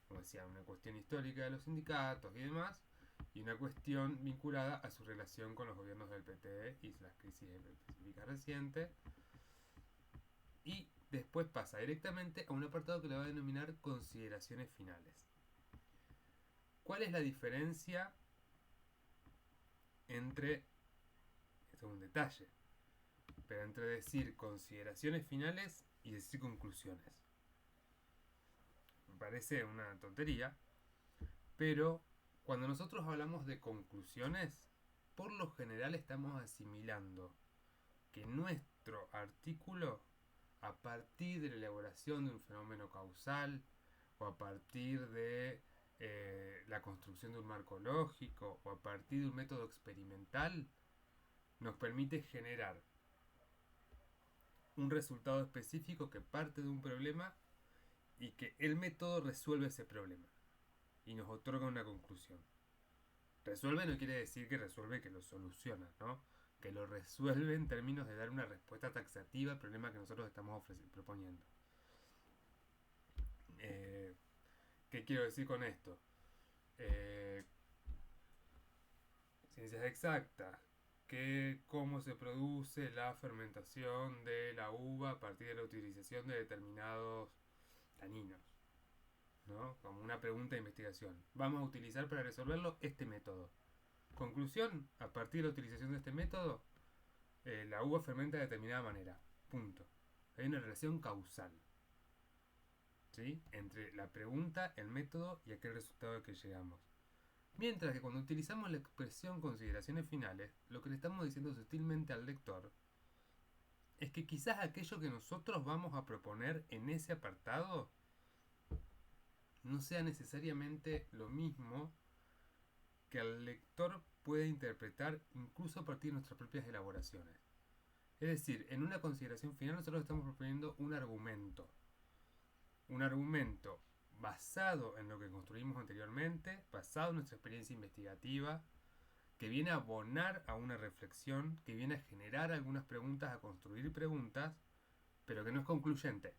Como decía, una cuestión histórica de los sindicatos y demás, y una cuestión vinculada a su relación con los gobiernos del PT y las crisis específicas recientes. Y después pasa directamente a un apartado que le va a denominar consideraciones finales. ¿Cuál es la diferencia entre, esto es un detalle, pero entre decir consideraciones finales y decir conclusiones? Me parece una tontería, pero cuando nosotros hablamos de conclusiones, por lo general estamos asimilando que nuestro artículo, a partir de la elaboración de un fenómeno causal o a partir de la construcción de un marco lógico o a partir de un método experimental, nos permite generar un resultado específico que parte de un problema y que el método resuelve ese problema y nos otorga una conclusión. Resuelve no quiere decir que resuelve que lo soluciona, ¿no? Que lo resuelve en términos de dar una respuesta taxativa al problema que nosotros estamos proponiendo. ¿Qué quiero decir con esto? Ciencias exactas, cómo se produce la fermentación de la uva a partir de la utilización de determinados taninos, ¿no? Como una pregunta de investigación. Vamos a utilizar para resolverlo este método. Conclusión, a partir de la utilización de este método, la uva fermenta de determinada manera. Punto. Hay una relación causal, ¿sí?, entre la pregunta, el método y aquel resultado al que llegamos. Mientras que cuando utilizamos la expresión consideraciones finales, lo que le estamos diciendo sutilmente al lector es que quizás aquello que nosotros vamos a proponer en ese apartado no sea necesariamente lo mismo que el lector puede interpretar incluso a partir de nuestras propias elaboraciones. Es decir, en una consideración final nosotros estamos proponiendo un argumento basado en lo que construimos anteriormente, basado en nuestra experiencia investigativa, que viene a abonar a una reflexión, que viene a generar algunas preguntas, a construir preguntas, pero que no es concluyente.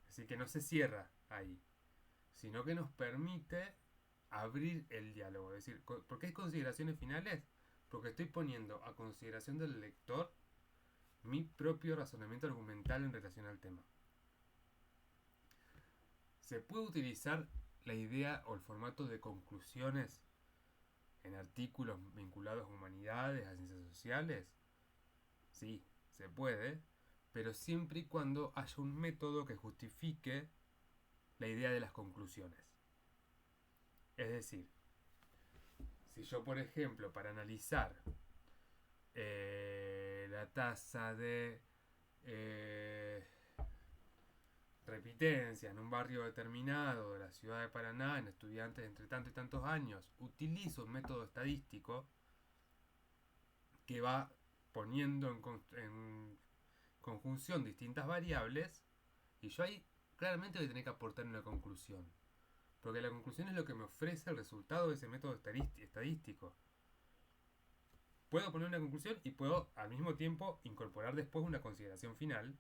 Así que no se cierra ahí, sino que nos permite abrir el diálogo. Es decir, ¿por qué hay consideraciones finales? Porque estoy poniendo a consideración del lector mi propio razonamiento argumental en relación al tema. ¿Se puede utilizar la idea o el formato de conclusiones en artículos vinculados a humanidades, a ciencias sociales? Sí, se puede, pero siempre y cuando haya un método que justifique la idea de las conclusiones. Es decir, si yo, por ejemplo, para analizar la tasa de repitencia en un barrio determinado de la ciudad de Paraná en estudiantes entre tantos y tantos años, utilizo un método estadístico que va poniendo en conjunción distintas variables, y yo ahí claramente voy a tener que aportar una conclusión, porque la conclusión es lo que me ofrece el resultado de ese método estadístico. Puedo poner una conclusión y puedo al mismo tiempo incorporar después una consideración final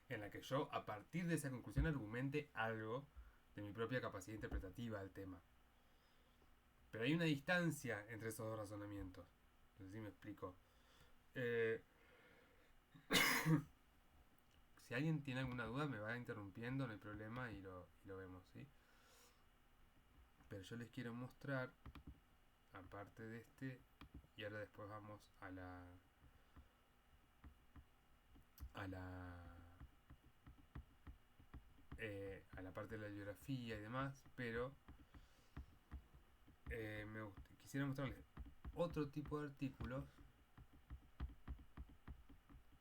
en la que yo, a partir de esa conclusión, argumente algo de mi propia capacidad interpretativa del tema. Pero hay una distancia entre esos dos razonamientos. No sé si me explico. Si alguien tiene alguna duda me va interrumpiendo, no hay problema, y lo vemos, ¿sí? Pero yo les quiero mostrar, aparte de este, y ahora después vamos a la parte de la bibliografía y demás, pero quisiera mostrarles otro tipo de artículos.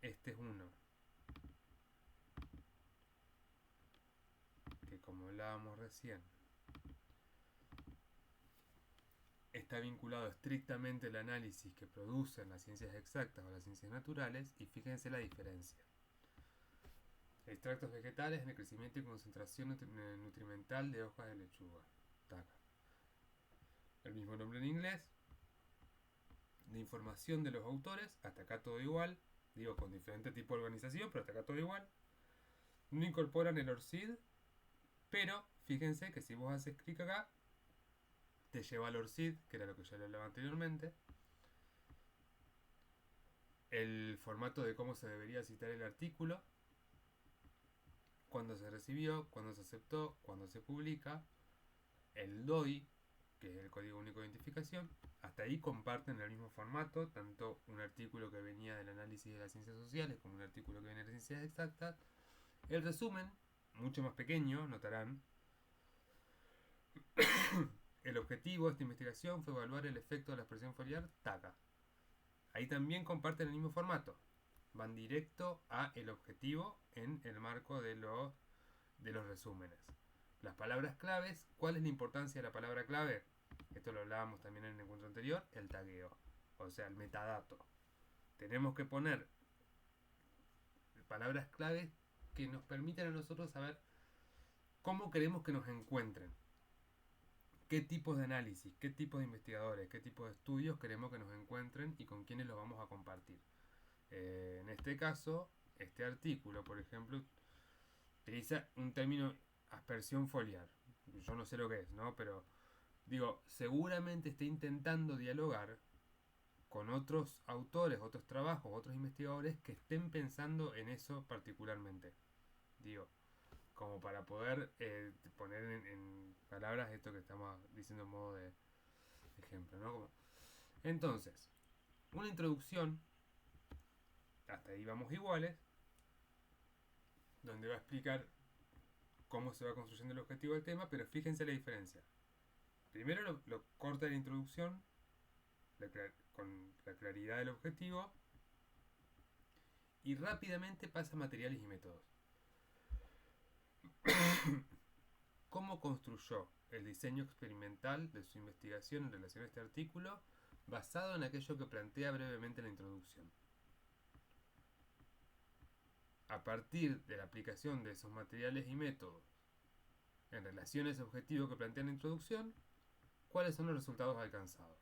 Este es uno que, como hablábamos recién, está vinculado estrictamente al análisis que producen las ciencias exactas o las ciencias naturales, y fíjense la diferencia. Extractos vegetales en el crecimiento y concentración nutrimental de hojas de lechuga. Taca. El mismo nombre en inglés. De información de los autores, hasta acá todo igual. Digo, con diferente tipo de organización, pero hasta acá todo igual. No incorporan el ORCID, pero fíjense que si vos haces clic acá, te lleva al ORCID, que era lo que ya le hablaba anteriormente. El formato de cómo se debería citar el artículo, cuándo se recibió, cuándo se aceptó, cuándo se publica, el DOI, que es el Código Único de Identificación. Hasta ahí comparten el mismo formato, tanto un artículo que venía del análisis de las ciencias sociales como un artículo que viene de las ciencias exactas. El resumen, mucho más pequeño, notarán. El objetivo de esta investigación fue evaluar el efecto de la expresión foliar TACA. Ahí también comparten el mismo formato. Van directo a el objetivo en el marco de los resúmenes. Las palabras claves. ¿Cuál es la importancia de la palabra clave? Esto lo hablábamos también en el encuentro anterior. El tagueo, o sea, el metadato. Tenemos que poner palabras claves que nos permitan a nosotros saber cómo queremos que nos encuentren, qué tipos de análisis, qué tipos de investigadores, qué tipos de estudios queremos que nos encuentren y con quiénes los vamos a compartir. En este caso, este artículo, por ejemplo, utiliza un término, aspersión foliar. Yo no sé lo que es, ¿no? Pero digo, seguramente está intentando dialogar con otros autores, otros trabajos, otros investigadores que estén pensando en eso particularmente. Digo, como para poder poner en palabras esto que estamos diciendo en modo de ejemplo, ¿no? Entonces, una introducción, hasta ahí vamos iguales, donde va a explicar cómo se va construyendo el objetivo del tema, pero fíjense la diferencia. Primero lo corta la introducción, con la claridad del objetivo, y rápidamente pasa a materiales y métodos. ¿Cómo construyó el diseño experimental de su investigación en relación a este artículo, basado en aquello que plantea brevemente en la introducción? A partir de la aplicación de esos materiales y métodos en relación a ese objetivo que plantea en la introducción, ¿cuáles son los resultados alcanzados?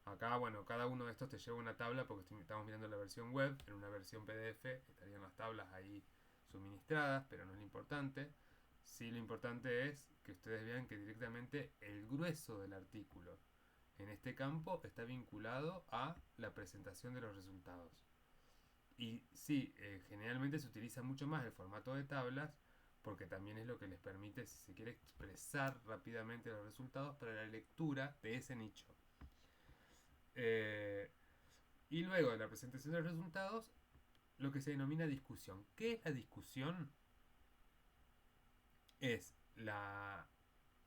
Acá, bueno, cada uno de estos te lleva una tabla porque estamos mirando la versión web. En una versión PDF estarían las tablas ahí suministradas, pero no es lo importante. Sí, lo importante es que ustedes vean que directamente el grueso del artículo en este campo está vinculado a la presentación de los resultados. Y sí, generalmente se utiliza mucho más el formato de tablas porque también es lo que les permite, si se quiere, expresar rápidamente los resultados para la lectura de ese nicho. Y luego de la presentación de los resultados, lo que se denomina discusión. ¿Qué es la discusión? Es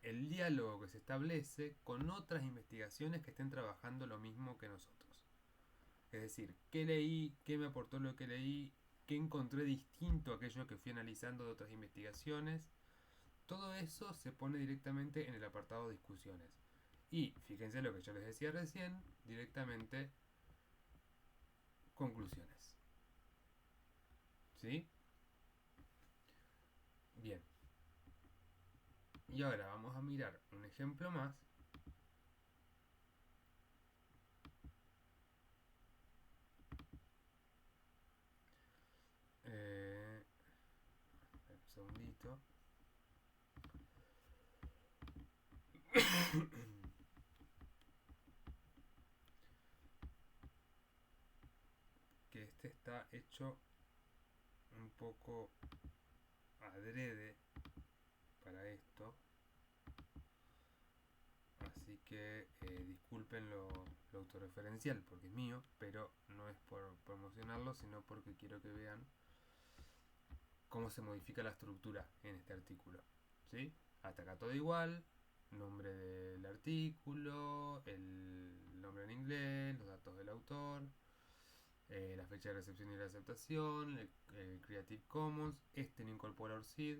el diálogo que se establece con otras investigaciones que estén trabajando lo mismo que nosotros. Es decir, ¿qué leí? ¿Qué me aportó lo que leí? ¿Qué encontré distinto a aquello que fui analizando de otras investigaciones? Todo eso se pone directamente en el apartado discusiones. Y fíjense lo que yo les decía recién, directamente conclusiones. ¿Sí? Bien. Y ahora vamos a mirar un ejemplo más. Un segundito. Que este está hecho un poco adrede para esto, así que disculpen lo autorreferencial porque es mío, pero no es por promocionarlo, sino porque quiero que vean cómo se modifica la estructura en este artículo, ¿sí? Hasta acá todo igual, nombre del artículo, el nombre en inglés, los datos del autor, la fecha de recepción y de aceptación, el Creative Commons, no incorpora ORCID,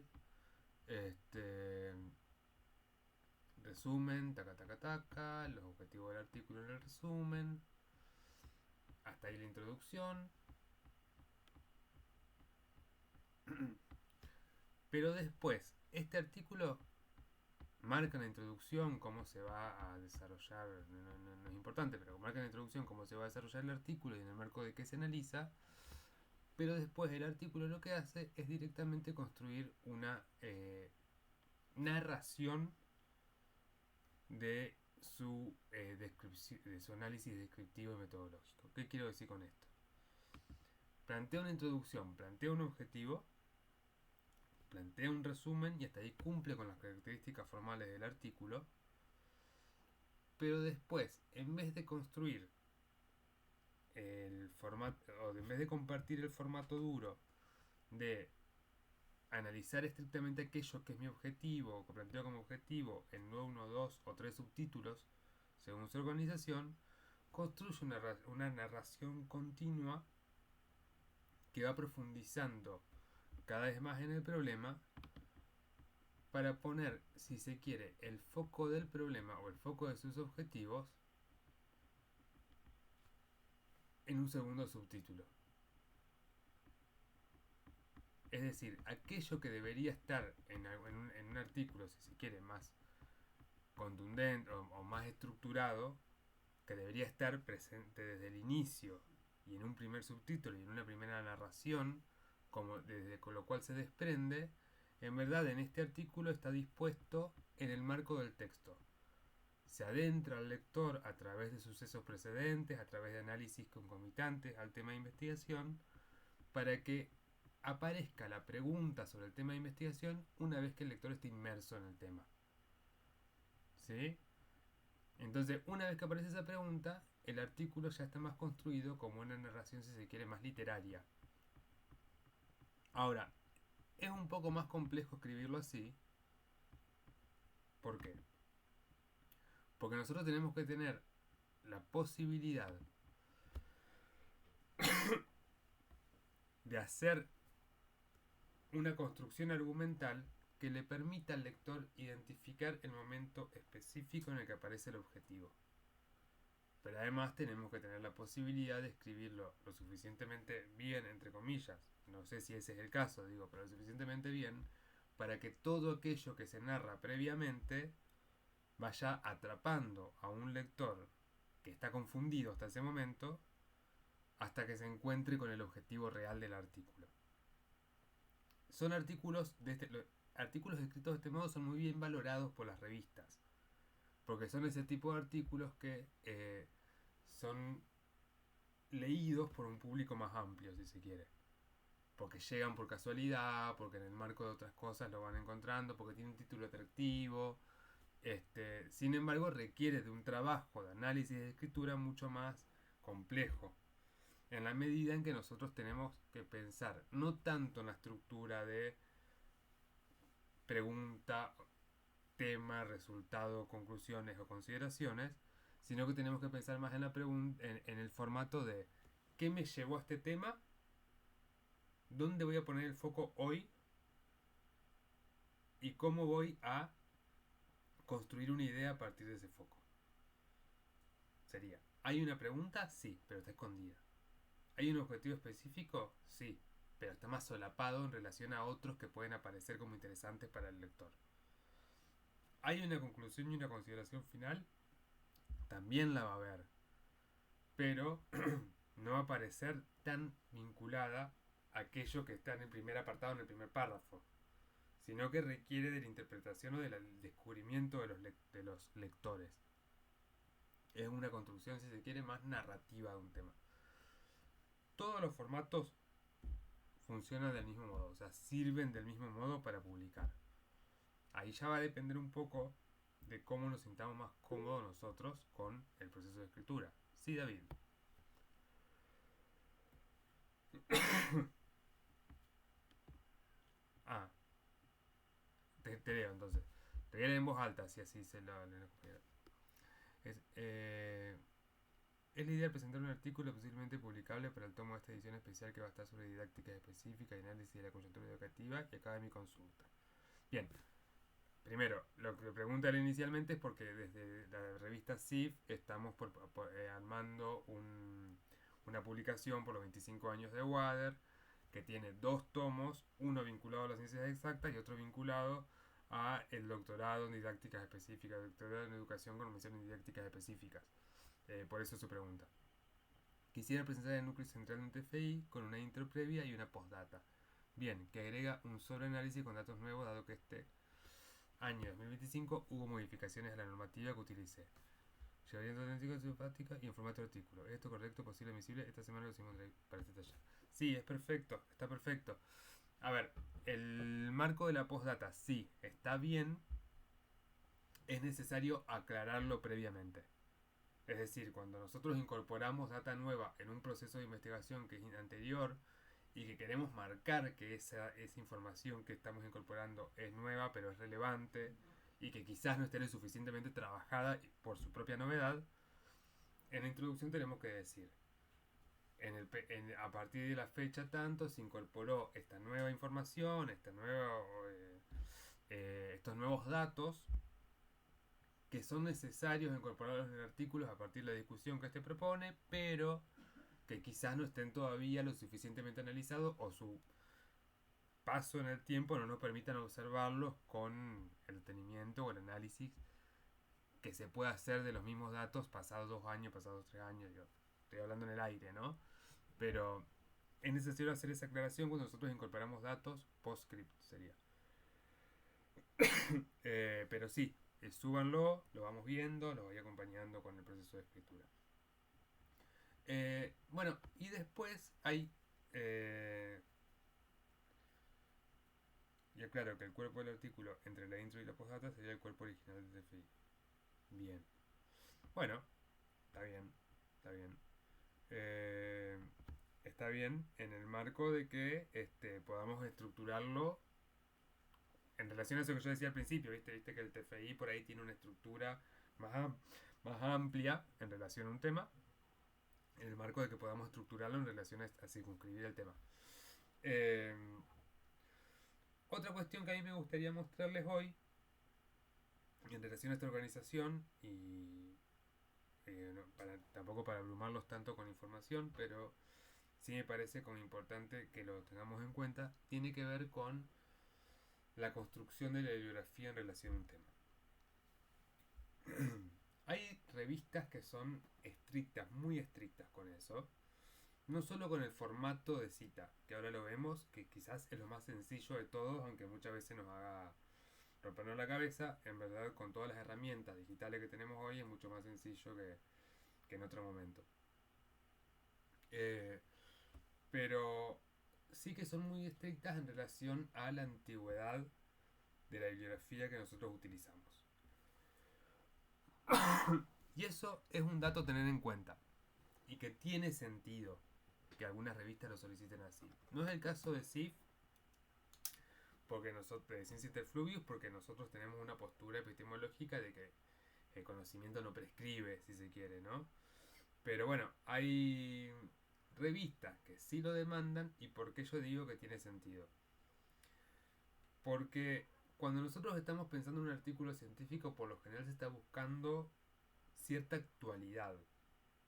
resumen, taca, los objetivos del artículo en el resumen, hasta ahí la introducción. Pero después, este artículo marca en la introducción cómo se va a desarrollar, no es importante, pero marca en la introducción cómo se va a desarrollar el artículo y en el marco de qué se analiza. Pero después el artículo lo que hace es directamente construir una narración de su análisis descriptivo y metodológico. ¿Qué quiero decir con esto? Plantea una introducción, plantea un objetivo, plantea un resumen y hasta ahí cumple con las características formales del artículo, pero después, en vez de construir el formato, o en vez de compartir el formato duro de analizar estrictamente aquello que es mi objetivo o que planteo como objetivo en 1, 2 o 3 subtítulos según su organización, construye una narración continua que va profundizando cada vez más en el problema para poner, si se quiere, el foco del problema o el foco de sus objetivos en un segundo subtítulo. Es decir, aquello que debería estar en un artículo, si se quiere, más contundente o más estructurado, que debería estar presente desde el inicio y en un primer subtítulo y en una primera narración, con lo cual se desprende, en verdad en este artículo está dispuesto en el marco del texto. se adentra al lector a través de sucesos precedentes, a través de análisis concomitantes al tema de investigación, para que aparezca la pregunta sobre el tema de investigación una vez que el lector esté inmerso en el tema. ¿Sí? Entonces, una vez que aparece esa pregunta, el artículo ya está más construido como una narración, si se quiere, más literaria. Ahora, es un poco más complejo escribirlo así. ¿Por qué? Porque nosotros tenemos que tener la posibilidad de hacer una construcción argumental que le permita al lector identificar el momento específico en el que aparece el objetivo. Pero además tenemos que tener la posibilidad de escribirlo lo suficientemente bien, entre comillas. No sé si ese es el caso, digo, pero lo suficientemente bien para que todo aquello que se narra previamente vaya atrapando a un lector que está confundido hasta ese momento, hasta que se encuentre con el objetivo real del artículo. Son artículos artículos escritos de este modo son muy bien valorados por las revistas, porque son ese tipo de artículos que son leídos por un público más amplio, si se quiere, porque llegan por casualidad, porque en el marco de otras cosas lo van encontrando, porque tiene un título atractivo. Sin embargo, requiere de un trabajo de análisis de escritura mucho más complejo, en la medida en que nosotros tenemos que pensar no tanto en la estructura de pregunta, tema, resultado, conclusiones o consideraciones, sino que tenemos que pensar más en la en el formato de ¿qué me llevó a este tema? ¿Dónde voy a poner el foco hoy? ¿Y cómo voy a construir una idea a partir de ese foco? Sería, ¿hay una pregunta? Sí, pero está escondida. ¿Hay un objetivo específico? Sí, pero está más solapado en relación a otros que pueden aparecer como interesantes para el lector. ¿Hay una conclusión y una consideración final? También la va a haber, pero no va a aparecer tan vinculada a aquello que está en el primer apartado, en el primer párrafo, sino que requiere de la interpretación o del descubrimiento de los lectores. Es una construcción, si se quiere, más narrativa de un tema. Todos los formatos funcionan del mismo modo, o sea, sirven del mismo modo para publicar. Ahí ya va a depender un poco de cómo nos sintamos más cómodos nosotros con el proceso de escritura. Sí, David. Ah, te leo entonces. Te voy a leer en voz alta, si así se lo leen los compañeros. Es la idea de presentar un artículo posiblemente publicable para el tomo de esta edición especial que va a estar sobre didáctica específica y análisis de la coyuntura educativa y acá de mi consulta. Bien, primero, lo que preguntan inicialmente es porque desde la revista SIF estamos armando una publicación por los 25 años de Wader que tiene 2 tomos, uno vinculado a las ciencias exactas y otro vinculado a el doctorado en didácticas específicas, doctorado en educación con mención en didácticas específicas. Por eso su pregunta. Quisiera presentar el núcleo central de un TFI con una intro previa y una postdata. Bien, que agrega un sobreanálisis con datos nuevos, dado que este año 2025 hubo modificaciones a la normativa que utilicé. Llevaría en simpática y en formato de artículo. ¿Es esto correcto, posible, admisible? Esta semana lo hicimos para este taller. Sí, es perfecto, está perfecto. A ver, el marco de la postdata, sí, está bien. Es necesario aclararlo previamente. Es decir, cuando nosotros incorporamos data nueva en un proceso de investigación que es anterior y que queremos marcar que esa información que estamos incorporando es nueva pero es relevante y que quizás no esté lo suficientemente trabajada por su propia novedad, en la introducción tenemos que decir, a partir de la fecha tanto se incorporó esta nueva información, estos nuevos datos que son necesarios incorporarlos en el artículo a partir de la discusión que este propone, pero que quizás no estén todavía lo suficientemente analizados o su paso en el tiempo no nos permitan observarlos con el detenimiento o el análisis que se puede hacer de los mismos datos pasados 2 años, pasados 3 años. Yo estoy hablando en el aire, ¿no? Pero es necesario hacer esa aclaración cuando nosotros incorporamos datos post-script, sería. Pero sí, súbanlo, lo vamos viendo, lo voy acompañando con el proceso de escritura. Bueno, y después hay... ya claro que el cuerpo del artículo entre la intro y la postdata sería el cuerpo original del TFI. Bien. Bueno, está bien, está bien. Está bien en el marco de que podamos estructurarlo en relación a eso que yo decía al principio, ¿viste que el TFI por ahí tiene una estructura más amplia en relación a un tema, en el marco de que podamos estructurarlo en relación a circunscribir el tema. Otra cuestión que a mí me gustaría mostrarles hoy en relación a esta organización y tampoco para abrumarlos tanto con información, pero sí me parece como importante que lo tengamos en cuenta, tiene que ver con la construcción de la bibliografía en relación a un tema. Hay revistas que son estrictas, muy estrictas con eso, no solo con el formato de cita, que ahora lo vemos, que quizás es lo más sencillo de todos, aunque muchas veces nos haga rompernos la cabeza, en verdad con todas las herramientas digitales que tenemos hoy es mucho más sencillo que en otro momento. Pero sí que son muy estrictas en relación a la antigüedad de la bibliografía que nosotros utilizamos. Y eso es un dato a tener en cuenta y que tiene sentido que algunas revistas lo soliciten así. No es el caso de CIF, porque nosotros, de Ciencia Interfluvius, porque nosotros tenemos una postura epistemológica de que el conocimiento no prescribe, si se quiere, ¿no? Pero bueno, hay revistas que sí lo demandan. ¿Y por qué yo digo que tiene sentido? Porque cuando nosotros estamos pensando en un artículo científico, por lo general se está buscando cierta actualidad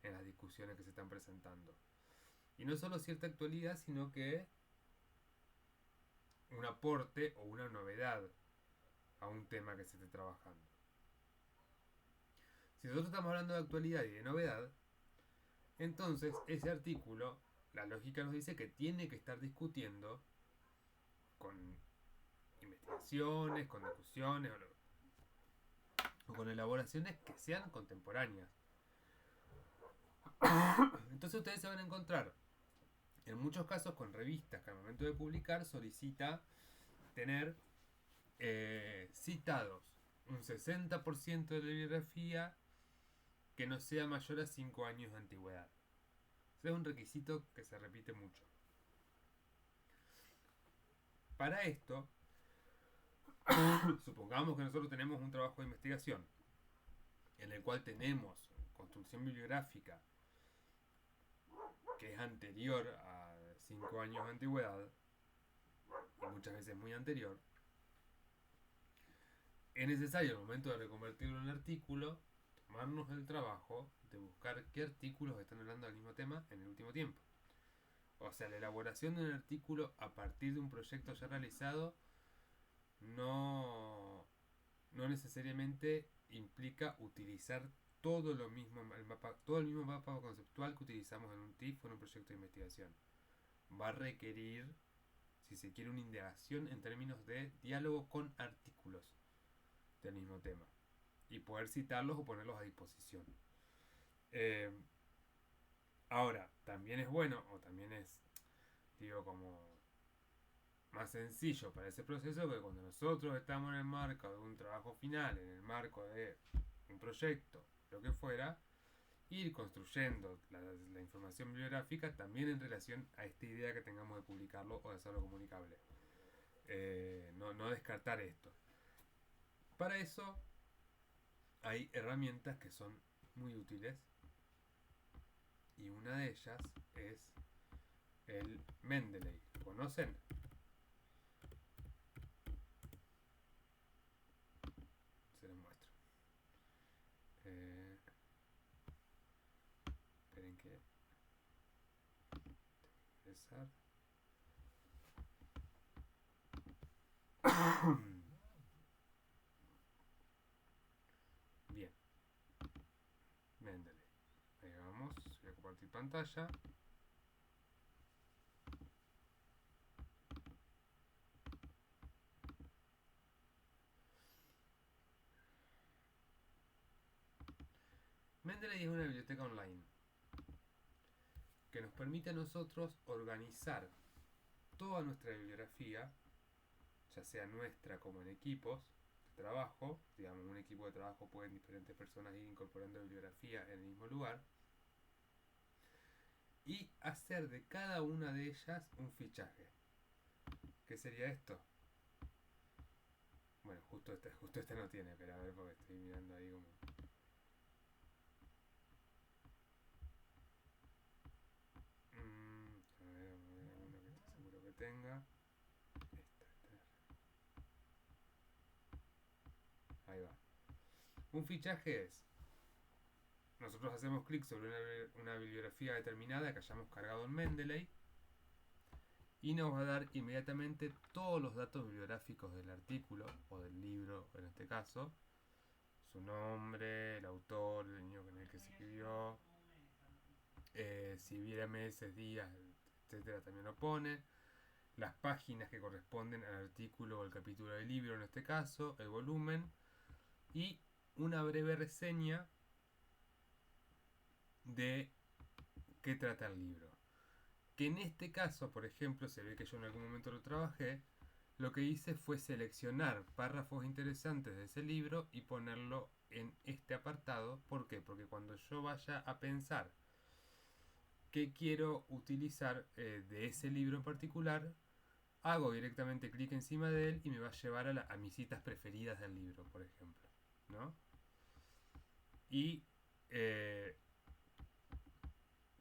en las discusiones que se están presentando. Y no solo cierta actualidad, sino que un aporte o una novedad a un tema que se esté trabajando. Si nosotros estamos hablando de actualidad y de novedad, entonces ese artículo, la lógica nos dice que tiene que estar discutiendo con investigaciones, con discusiones o con elaboraciones que sean contemporáneas. Entonces ustedes se van a encontrar en muchos casos con revistas que al momento de publicar solicita tener citados un 60% de la bibliografía que no sea mayor a 5 años de antigüedad. Ese es un requisito que se repite mucho. Para esto, supongamos que nosotros tenemos un trabajo de investigación en el cual tenemos construcción bibliográfica que es anterior a 5 años de antigüedad, y muchas veces muy anterior. Es necesario al momento de reconvertirlo en artículo tomarnos el trabajo de buscar qué artículos están hablando del mismo tema en el último tiempo. O sea, la elaboración de un artículo a partir de un proyecto ya realizado no necesariamente implica utilizar todo el mismo mapa conceptual que utilizamos en un TIF o en un proyecto de investigación. Va a requerir, si se quiere, una indagación en términos de diálogo con artículos del mismo tema y poder citarlos o ponerlos a disposición. Ahora, también es bueno, o también es, como más sencillo para ese proceso, que cuando nosotros estamos en el marco de un trabajo final, en el marco de un proyecto, lo que fuera, ir construyendo la información bibliográfica también en relación a esta idea que tengamos de publicarlo o de hacerlo comunicable. No descartar esto. Para eso hay herramientas que son muy útiles y una de ellas es el Mendeley. ¿Lo conocen? Se los muestro. Esperen que empezar. Bien. Mendeley. Ahí vamos. Voy a compartir pantalla. Mendeley es una biblioteca online que nos permite a nosotros organizar toda nuestra bibliografía, ya sea nuestra como en equipos de trabajo. Digamos, un equipo de trabajo pueden diferentes personas ir incorporando bibliografía en el mismo lugar, y hacer de cada una de ellas un fichaje. ¿Qué sería esto? Bueno, justo esta no tiene, pero a ver, porque estoy mirando ahí como... a ver, alguno que estoy seguro que tenga. Ahí va. Un fichaje es... Nosotros hacemos clic sobre una bibliografía determinada que hayamos cargado en Mendeley y nos va a dar inmediatamente todos los datos bibliográficos del artículo o del libro, en este caso, su nombre, el autor, el año en el que se escribió, si hubiera meses, días, etcétera, también lo pone, las páginas que corresponden al artículo o al capítulo del libro, en este caso, el volumen, y una breve reseña de qué trata el libro. Que en este caso, por ejemplo, se ve que yo en algún momento lo trabajé, lo que hice fue seleccionar párrafos interesantes de ese libro y ponerlo en este apartado. ¿Por qué? Porque cuando yo vaya a pensar qué quiero utilizar de ese libro en particular, hago directamente clic encima de él y me va a llevar a mis citas preferidas del libro, por ejemplo, ¿no? Y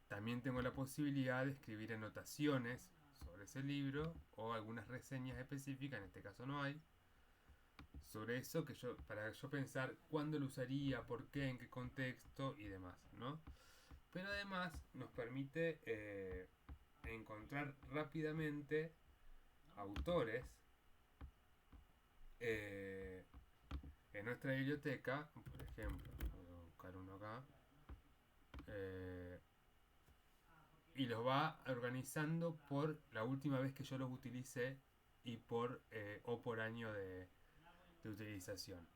también tengo la posibilidad de escribir anotaciones sobre ese libro o algunas reseñas específicas, en este caso no hay, sobre eso, para yo pensar cuándo lo usaría, por qué, en qué contexto y demás, ¿no? Pero además nos permite encontrar rápidamente autores en nuestra biblioteca. Por ejemplo, voy a buscar uno acá, y los va organizando por la última vez que yo los utilicé y o por año de utilización.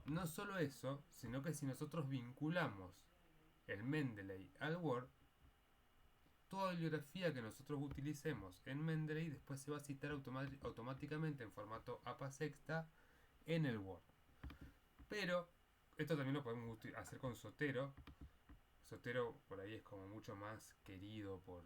No solo eso, sino que si nosotros vinculamos el Mendeley al Word, toda bibliografía que nosotros utilicemos en Mendeley después se va a citar automáticamente en formato APA sexta en el Word. Pero esto también lo podemos hacer con Zotero. Zotero por ahí es como mucho más querido por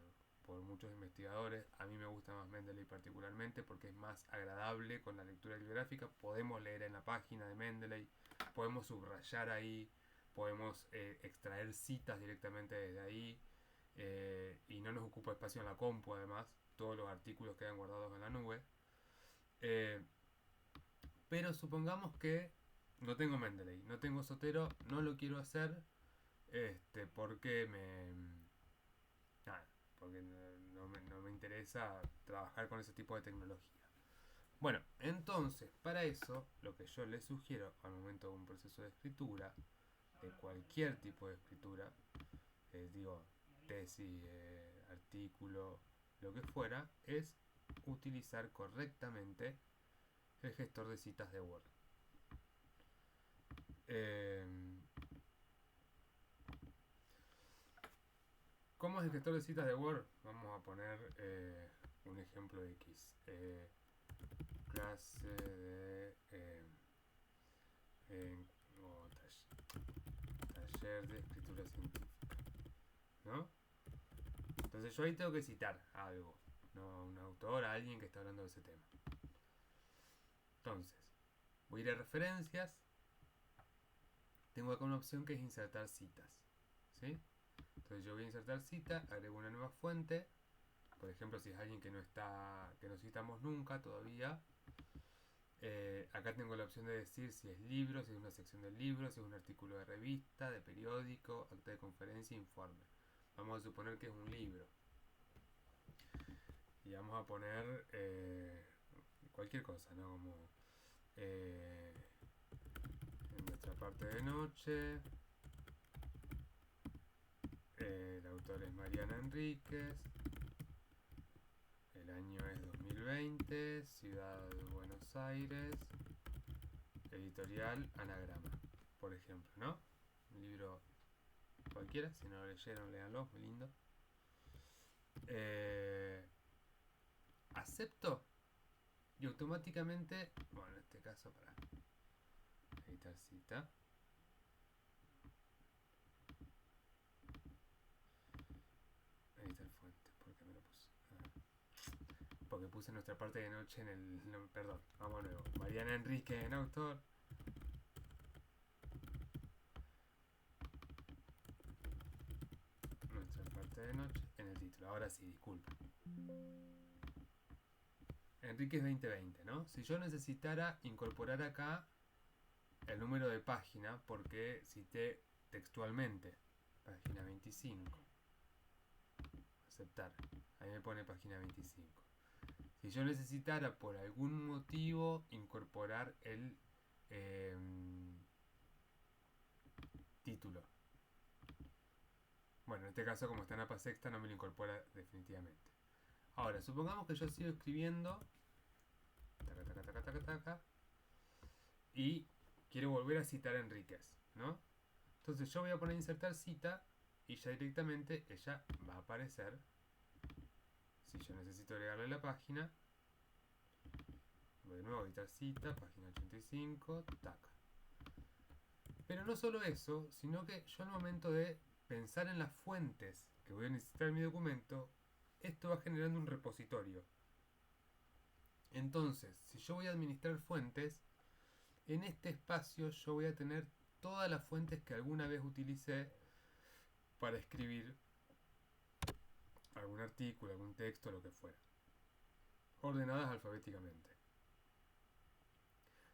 muchos investigadores. A mí me gusta más Mendeley particularmente porque es más agradable con la lectura bibliográfica. Podemos leer en la página de Mendeley, podemos subrayar ahí, podemos extraer citas directamente desde ahí, y no nos ocupa espacio en la compu. Además, todos los artículos quedan guardados en la nube. Pero supongamos que no tengo Mendeley, no tengo Zotero, no lo quiero hacer porque porque no me interesa trabajar con ese tipo de tecnología. Bueno, entonces, para eso, lo que yo les sugiero al momento de un proceso de escritura, de cualquier tipo de escritura, tesis, artículo, lo que fuera, es utilizar correctamente el gestor de citas de Word. ¿Cómo es el gestor de citas de Word? Vamos a poner un ejemplo X. Clase de... taller de escritura científica, ¿no? Entonces yo ahí tengo que citar algo, ¿no? Un autor, a alguien que está hablando de ese tema. Entonces, voy a ir a referencias. Tengo acá una opción que es insertar citas, ¿sí? Entonces yo voy a insertar cita, agrego una nueva fuente. Por ejemplo, si es alguien que no citamos nunca todavía, acá tengo la opción de decir si es libro, si es una sección del libro, si es un artículo de revista, de periódico, acta de conferencia, informe. Vamos a suponer que es un libro. Y vamos a poner cualquier cosa, ¿no? Como en nuestra parte de noche. El autor es Mariana Enríquez. El año es 2020. Ciudad de Buenos Aires. Editorial Anagrama, por ejemplo, ¿no? un libro cualquiera, si no lo leyeron, léanlo, muy lindo. Acepto y automáticamente, bueno, en este caso para editar cita, editar fuente, ¿por qué me lo puse? Porque puse nuestra parte de noche en el, no, perdón, vamos de nuevo, Mariana Enrique en autor. Nuestra parte de noche en el título. Ahora sí, disculpa. Enrique es 2020, ¿no? Si yo necesitara incorporar acá el número de página, porque cité textualmente página 25. Aceptar. Ahí me pone página 25. Si yo necesitara por algún motivo incorporar el título. Bueno, en este caso, como está en APA sexta, no me lo incorpora definitivamente. Ahora, supongamos que yo sigo escribiendo. Taca, taca, taca, taca, taca. Y quiero volver a citar a Enríquez, ¿no? Entonces yo voy a poner insertar cita y ya directamente ella va a aparecer. Si yo necesito agregarle la página, voy de nuevo a editar cita, página 85, taca. Pero no solo eso, sino que yo al momento de pensar en las fuentes que voy a necesitar en mi documento, esto va generando un repositorio. Entonces, si yo voy a administrar fuentes, en este espacio yo voy a tener todas las fuentes que alguna vez utilicé para escribir algún artículo, algún texto, lo que fuera, ordenadas alfabéticamente.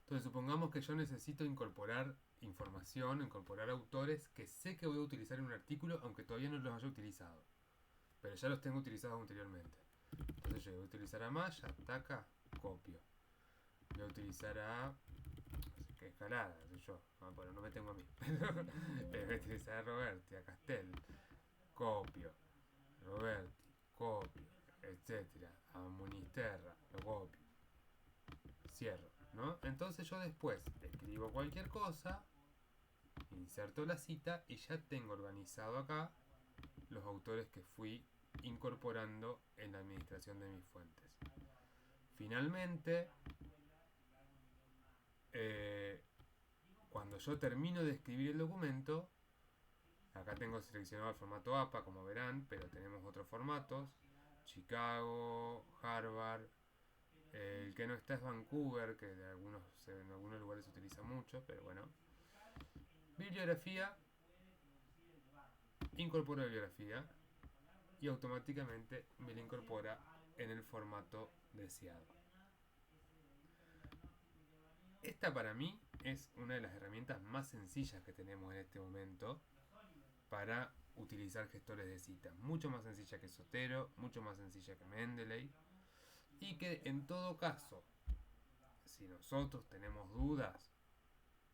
Entonces supongamos que yo necesito incorporar información, incorporar autores que sé que voy a utilizar en un artículo, aunque todavía no los haya utilizado, pero ya los tengo utilizados anteriormente. Entonces yo voy a utilizar a Maya, taca, copio. Voy a utilizar a que Escalada, sé yo. Bueno, no me tengo a mí. Voy a utilizar a Roberti, a Castel, copio. Roberti, copio, etcétera. A Munisterra, lo copio. Cierro, ¿no? Entonces yo después escribo cualquier cosa, inserto la cita y ya tengo organizado acá los autores que fui incorporando en la administración de mis fuentes. Finalmente, cuando yo termino de escribir el documento, acá tengo seleccionado el formato APA, como verán, pero tenemos otros formatos: Chicago, Harvard, el que no está es Vancouver, que en algunos lugares se utiliza mucho, pero bueno. Bibliografía, incorporo bibliografía y automáticamente me la incorpora en el formato deseado. Esta para mí es una de las herramientas más sencillas que tenemos en este momento para utilizar gestores de citas. Mucho más sencilla que Zotero, mucho más sencilla que Mendeley. Y que en todo caso, si nosotros tenemos dudas,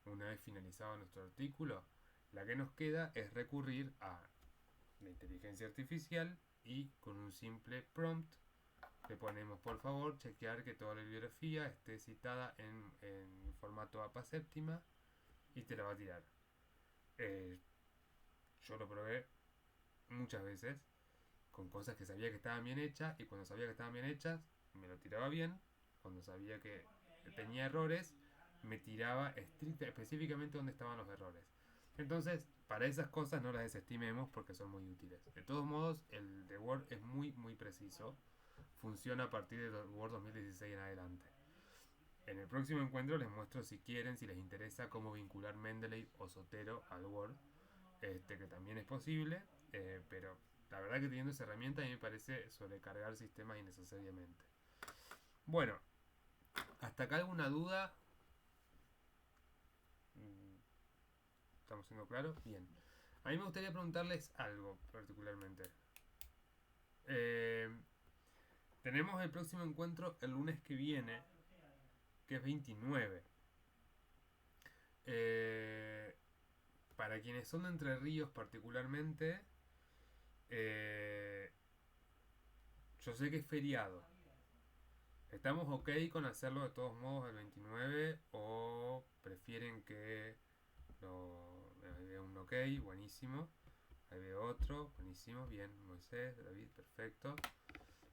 una vez finalizado nuestro artículo, la que nos queda es recurrir a la inteligencia artificial y con un simple prompt le ponemos: por favor chequear que toda la bibliografía esté citada en formato APA séptima, y te la va a tirar. Yo lo probé muchas veces con cosas que sabía que estaban bien hechas, y cuando sabía que estaban bien hechas me lo tiraba bien. Cuando sabía que tenía errores me tiraba específicamente donde estaban los errores. Entonces, para esas cosas no las desestimemos porque son muy útiles. De todos modos, el de Word es muy preciso. Funciona a partir de Word 2016 en adelante. En el próximo encuentro les muestro, si quieren, si les interesa, cómo vincular Mendeley o Zotero al Word, que también es posible, pero la verdad que teniendo esa herramienta a mí me parece sobrecargar sistemas innecesariamente. Bueno, hasta acá alguna duda. ¿Estamos siendo claros? Bien. A mí me gustaría preguntarles algo particularmente. Tenemos el próximo encuentro el lunes que viene, que es 29. Para quienes son de Entre Ríos particularmente, yo sé que es feriado. ¿Estamos ok con hacerlo de todos modos el 29 o prefieren que no ok, buenísimo. Ahí veo otro, buenísimo, bien, Moisés, David, perfecto.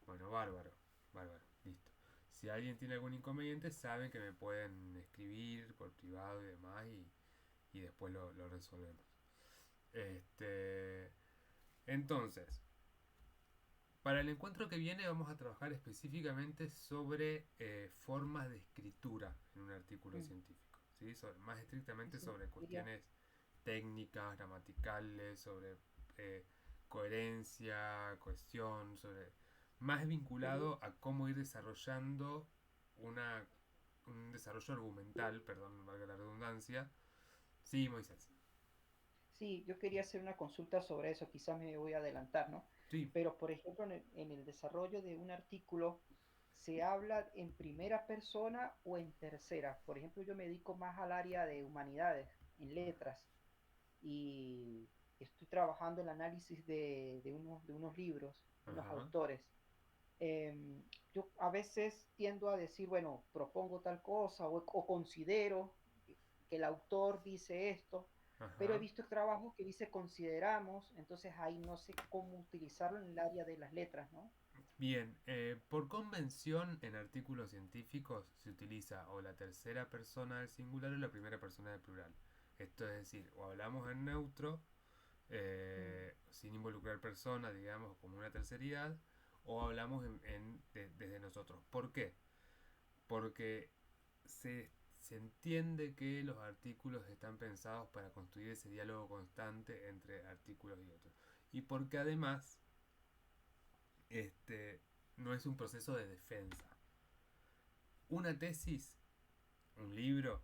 Bueno, bárbaro, bárbaro, listo. Si alguien tiene algún inconveniente, saben que me pueden escribir por privado y demás y después lo resolvemos. Entonces, para el encuentro que viene vamos a trabajar específicamente sobre formas de escritura en un artículo científico, ¿sí? Más estrictamente Sí, sobre diría- cuestiones técnicas, gramaticales, sobre coherencia, cohesión, sobre más vinculado a cómo ir desarrollando un desarrollo argumental, perdón, valga la redundancia. Sí, Moisés. Sí, yo quería hacer una consulta sobre eso, quizás me voy a adelantar, ¿no? Sí. Pero, por ejemplo, en el desarrollo de un artículo, ¿se habla en primera persona o en tercera? Por ejemplo, yo me dedico más al área de humanidades, en letras, y estoy trabajando el análisis de unos libros, de unos Ajá. autores. Yo a veces tiendo a decir, bueno, propongo tal cosa o considero que el autor dice esto, pero he Ajá. visto trabajos que dice consideramos, entonces ahí no sé cómo utilizarlo en el área de las letras, ¿no? Bien, por convención en artículos científicos se utiliza o la tercera persona del singular o la primera persona del plural. Esto es decir, o hablamos en neutro, Mm, sin involucrar personas, digamos, como una terceridad, o hablamos desde nosotros. ¿Por qué? Porque se entiende que los artículos están pensados para construir ese diálogo constante entre artículos y otros. Y porque además este, no es un proceso de defensa. Una tesis, un libro,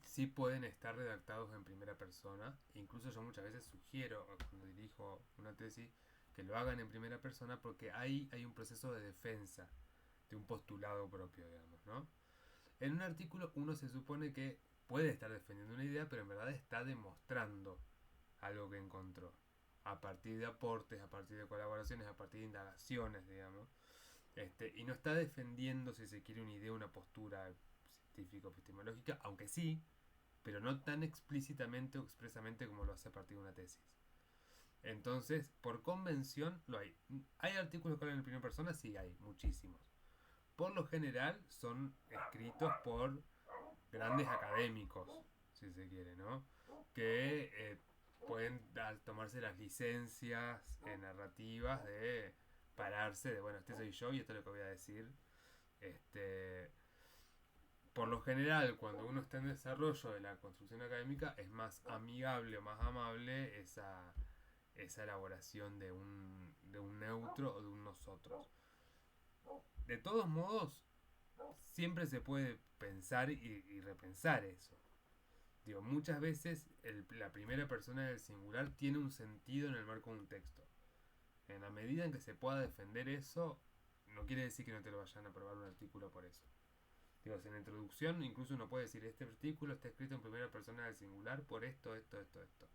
sí pueden estar redactados en primera persona. Incluso yo muchas veces sugiero, cuando dirijo una tesis, que lo hagan en primera persona porque ahí hay un proceso de defensa de un postulado propio, digamos, ¿no? En un artículo uno se supone que puede estar defendiendo una idea, pero en verdad está demostrando algo que encontró. A partir de aportes, a partir de colaboraciones, a partir de indagaciones, digamos. Y no está defendiendo, si se quiere, una idea, una postura científico-epistemológica, aunque sí, pero no tan explícitamente o expresamente como lo hace a partir de una tesis. Entonces, por convención, lo hay. ¿Hay artículos que hablan en primera persona? Sí, hay, muchísimos. Por lo general, son escritos por grandes académicos, si se quiere, ¿no? Que pueden tomarse las licencias narrativas de pararse de, bueno, este soy yo y esto es lo que voy a decir. Este, por lo general, cuando uno está en desarrollo de la construcción académica, es más amigable o más amable esa elaboración de un neutro o de un nosotros. De todos modos, siempre se puede pensar y repensar eso. Digo, muchas veces la primera persona del singular tiene un sentido en el marco de un texto. En la medida en que se pueda defender eso, no quiere decir que no te lo vayan a aprobar un artículo por eso. Digo, en la introducción incluso uno puede decir, este artículo está escrito en primera persona del singular por esto, esto, esto, esto.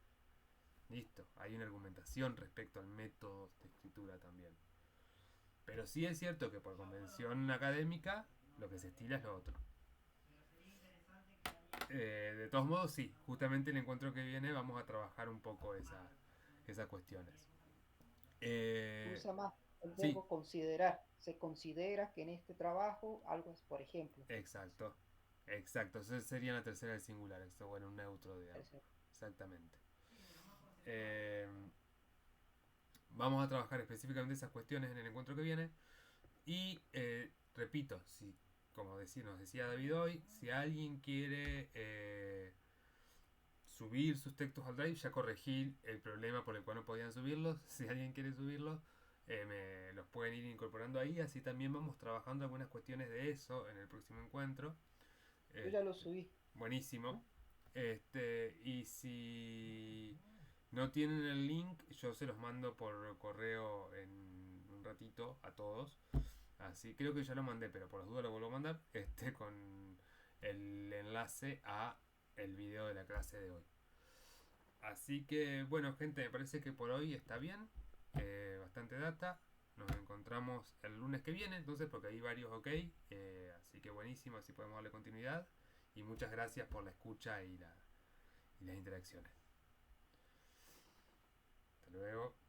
Listo, hay una argumentación respecto al método de escritura también. Pero sí es cierto que por convención académica lo que se estila es lo otro. De todos modos, sí, justamente el encuentro que viene vamos a trabajar un poco esas cuestiones. Se Eh, usa más el sí, verbo considerar. Se considera que en este trabajo algo es, por ejemplo, exacto. Exacto, eso sería la tercera del singular, esto, bueno, un neutro, digamos. tercero. Exactamente. Eh, Vamos a trabajar específicamente esas cuestiones en el encuentro que viene. Y repito, si, como nos decía David hoy, si alguien quiere subir sus textos al Drive, ya corregí el problema por el cual no podían subirlos. Si alguien quiere subirlos, los pueden ir incorporando ahí. Así también vamos trabajando algunas cuestiones de eso en el próximo encuentro. Yo ya lo Este, subí. buenísimo. Y si no tienen el link, yo se los mando por correo en un ratito a todos. Así creo que ya lo mandé, pero por las dudas lo vuelvo a mandar. Con el enlace a el video de la clase de hoy. Así que bueno, gente, me parece que por hoy está bien. Bastante data. Nos encontramos el lunes que viene, entonces, porque hay varios ok. Así que buenísimo, así podemos darle continuidad. Y muchas gracias por la escucha y las interacciones. Hasta luego.